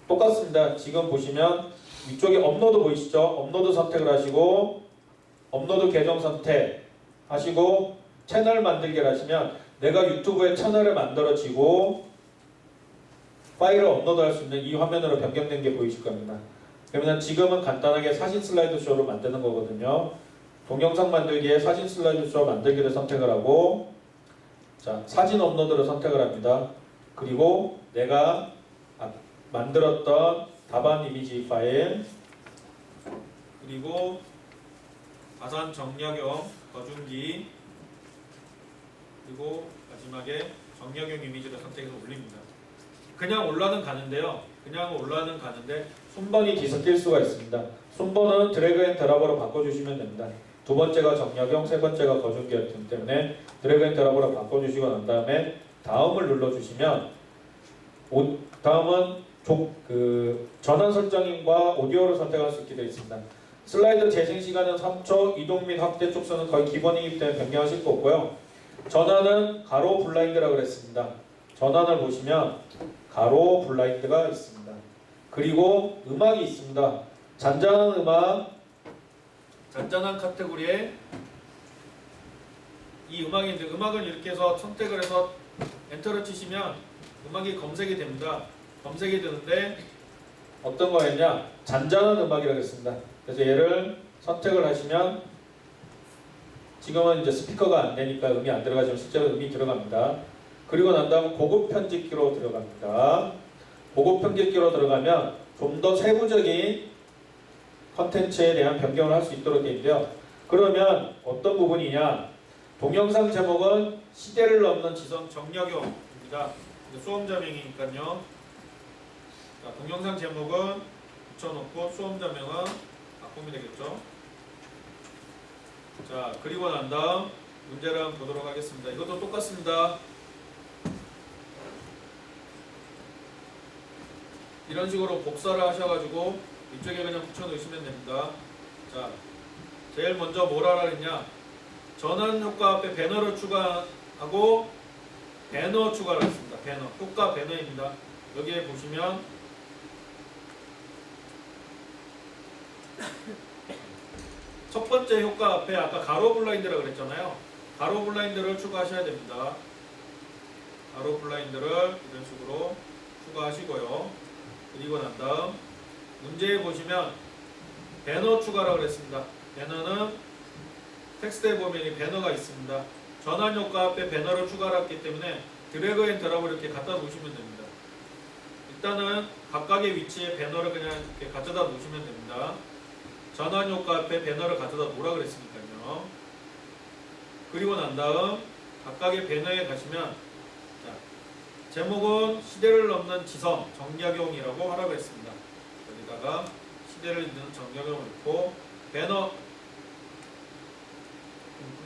똑같습니다. 지금 보시면 위쪽에 업로드 보이시죠? 업로드 선택을 하시고 업로드 계정 선택 하시고 채널 만들기를 하시면 내가 유튜브에 채널을 만들어지고 파일을 업로드할 수 있는 이 화면으로 변경된 게 보이실 겁니다. 그러면 지금은 간단하게 사진 슬라이드 쇼로 만드는 거거든요. 동영상 만들기에 사진 슬라이드 쇼 만들기를 선택을 하고 자, 사진 업로드를 선택을 합니다. 그리고 내가 만들었던 답안 이미지 파일 그리고 가산 정약용 거중기 그리고 마지막에 정약용 이미지를 선택해서 올립니다. 그냥 올라는 가는데요. 그냥 올라는 가는데 순번이 뒤섞일 수가 있습니다. 순번은 드래그 앤 드랍으로 바꿔주시면 됩니다. 두 번째가 정약용, 세 번째가 거중기였기 때문에 드래그 앤 드랍으로 바꿔주시고 난 다음에 다음을 눌러주시면 다음은 전환 설정인과 오디오를 선택할 수 있게 되어 있습니다. 슬라이드 재생 시간은 3초, 이동 및 확대 축소는 거의 기본이기 때문에 변경하실 거 없고요. 전환은 가로 블라인드라고 그랬습니다. 전환을 보시면 가로 블라인드가 있습니다. 그리고 음악이 있습니다. 잔잔한 음악, 잔잔한 카테고리에 이 음악인데 음악은 이렇게 해서 선택을 해서 엔터를 치시면 음악이 검색이 됩니다. 검색이 되는데 어떤 거였냐? 잔잔한 음악이라고 했습니다. 그래서 얘를 선택을 하시면 지금은 이제 스피커가 안 되니까 음이 안 들어가지만 실제로 음이 들어갑니다. 그리고 난 다음 고급 편집기로 들어갑니다. 고급 편집기로 들어가면 좀 더 세부적인 컨텐츠에 대한 변경을 할 수 있도록 되어 있는데요. 그러면 어떤 부분이냐? 동영상 제목은 시대를 넘는 지성 정약용입니다. 수험자명이니까요. 자, 동영상 제목은 붙여놓고 수험자명은 바꾸면 되겠죠. 자, 그리고 난 다음 문제를 한번 보도록 하겠습니다. 이것도 똑같습니다. 이런 식으로 복사를 하셔가지고 이쪽에 그냥 붙여놓으시면 됩니다. 자, 제일 먼저 뭐라 그랬냐? 전환 효과 앞에 배너를 추가하고 배너 추가를 했습니다. 배너, 효과 배너입니다. 여기에 보시면 첫 번째 효과 앞에 아까 가로 블라인드라고 그랬잖아요. 가로 블라인드를 추가하셔야 됩니다. 가로 블라인드를 이런 식으로 추가하시고요. 그리고 난 다음 문제에 보시면 배너 추가라고 그랬습니다. 배너는 텍스트에 보면 이 배너가 있습니다. 전환 효과 앞에 배너를 추가했기 때문에 드래그 앤 드랍을 이렇게 갖다 놓으시면 됩니다. 일단은 각각의 위치에 배너를 그냥 이렇게 갖다 놓으시면 됩니다. 전환 효과 앞에 배너를 갖다 놓으라 그랬으니까요. 그리고 난 다음 각각의 배너에 가시면 자, 제목은 시대를 넘는 지성 정약용이라고 하라고 했습니다. 여기다가 시대를 잇는 정약용을 넣고 배너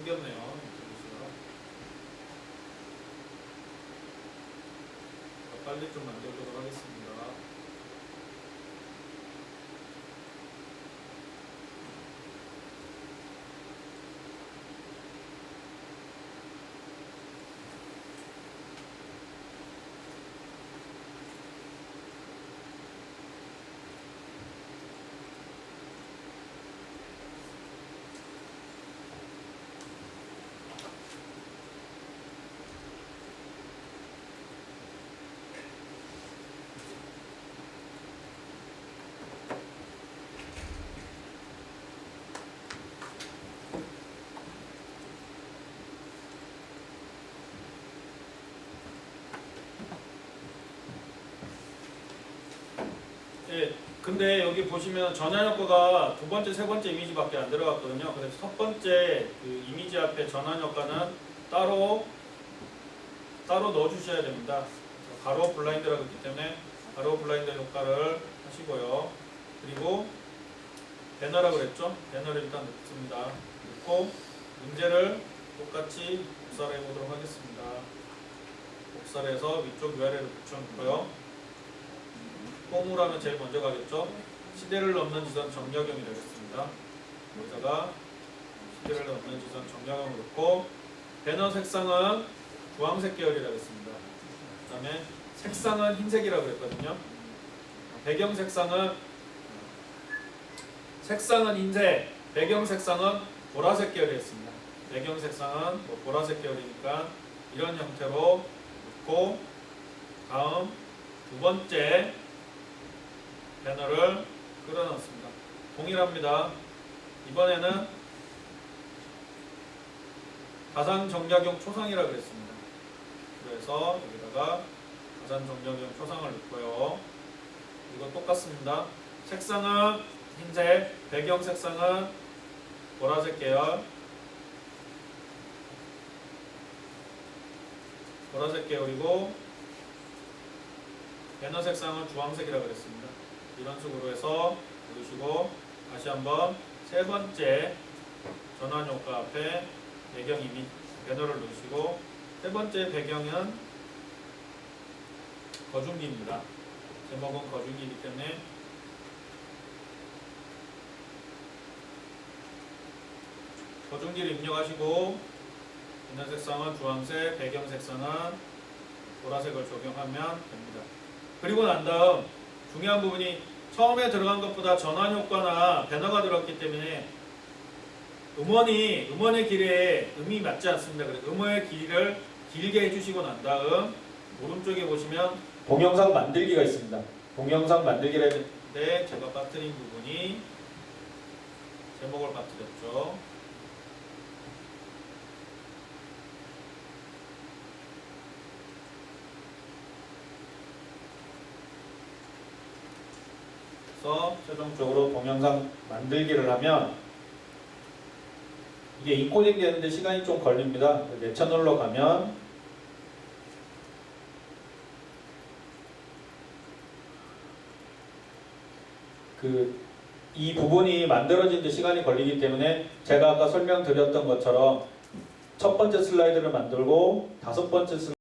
끊겼네요. 빨리 좀 만들도록 하겠습니다. 근데 여기 보시면 전환 효과가 두 번째, 세 번째 이미지밖에 안 들어갔거든요. 그래서 첫 번째 그 이미지 앞에 전환 효과는 따로 넣어주셔야 됩니다. 가로 블라인드라고 했기 때문에 가로 블라인드 효과를 하시고요. 그리고 배너라고 그랬죠? 배너를 일단 넣습니다. 넣고 문제를 똑같이 복사를 해보도록 하겠습니다. 복사를 해서 위쪽 URL을 붙여놓고요. 홈으로 하면 제일 먼저 가겠죠? 시대를 넘는 지선 정렬형이 되겠습니다. 여기다가 시대를 넘는 지선 정렬형을 넣고 배너 색상은 주황색 계열이라고 했습니다. 그 다음에 색상은 흰색이라고 그랬거든요. 배경 색상은 흰색, 배경 색상은 보라색 계열이었습니다. 배경 색상은 보라색 계열이니까 이런 형태로 넣고 다음 두 번째 배너를 끌어넣습니다. 동일합니다. 이번에는 가상 정약용 초상이라고 그랬습니다. 그래서 여기다가 가상 정약용 초상을 넣고요. 이거 똑같습니다. 색상은 흰색, 배경 색상은 보라색 계열, 보라색 계열이고 배너 색상은 주황색이라고 그랬습니다. 이런 식으로 해서 누르시고 다시 한번 세 번째 전환 효과 앞에 배경 이미지 배너를 누르시고 세 번째 배경은 거중기입니다. 제목은 거중기이기 때문에 거중기를 입력하시고 배너 색상은 주황색, 배경 색상은 보라색을 적용하면 됩니다. 그리고 난 다음 중요한 부분이 처음에 들어간 것보다 전환 효과나 배너가 들어갔기 때문에 음원의 길이에 음이 맞지 않습니다. 그래서 음원의 길이를 길게 해주시고 난 다음 오른쪽에 보시면 동영상 만들기가 있습니다. 동영상 만들기를 했는데 제가 빠뜨린 부분이 제목을 빠뜨렸죠. 그래서 최종적으로 동영상 만들기를 하면 이게 인코딩 되는데 시간이 좀 걸립니다. 내 채널로 가면 이 부분이 만들어지는데 시간이 걸리기 때문에 제가 아까 설명드렸던 것처럼 첫 번째 슬라이드를 만들고 다섯 번째 슬라이드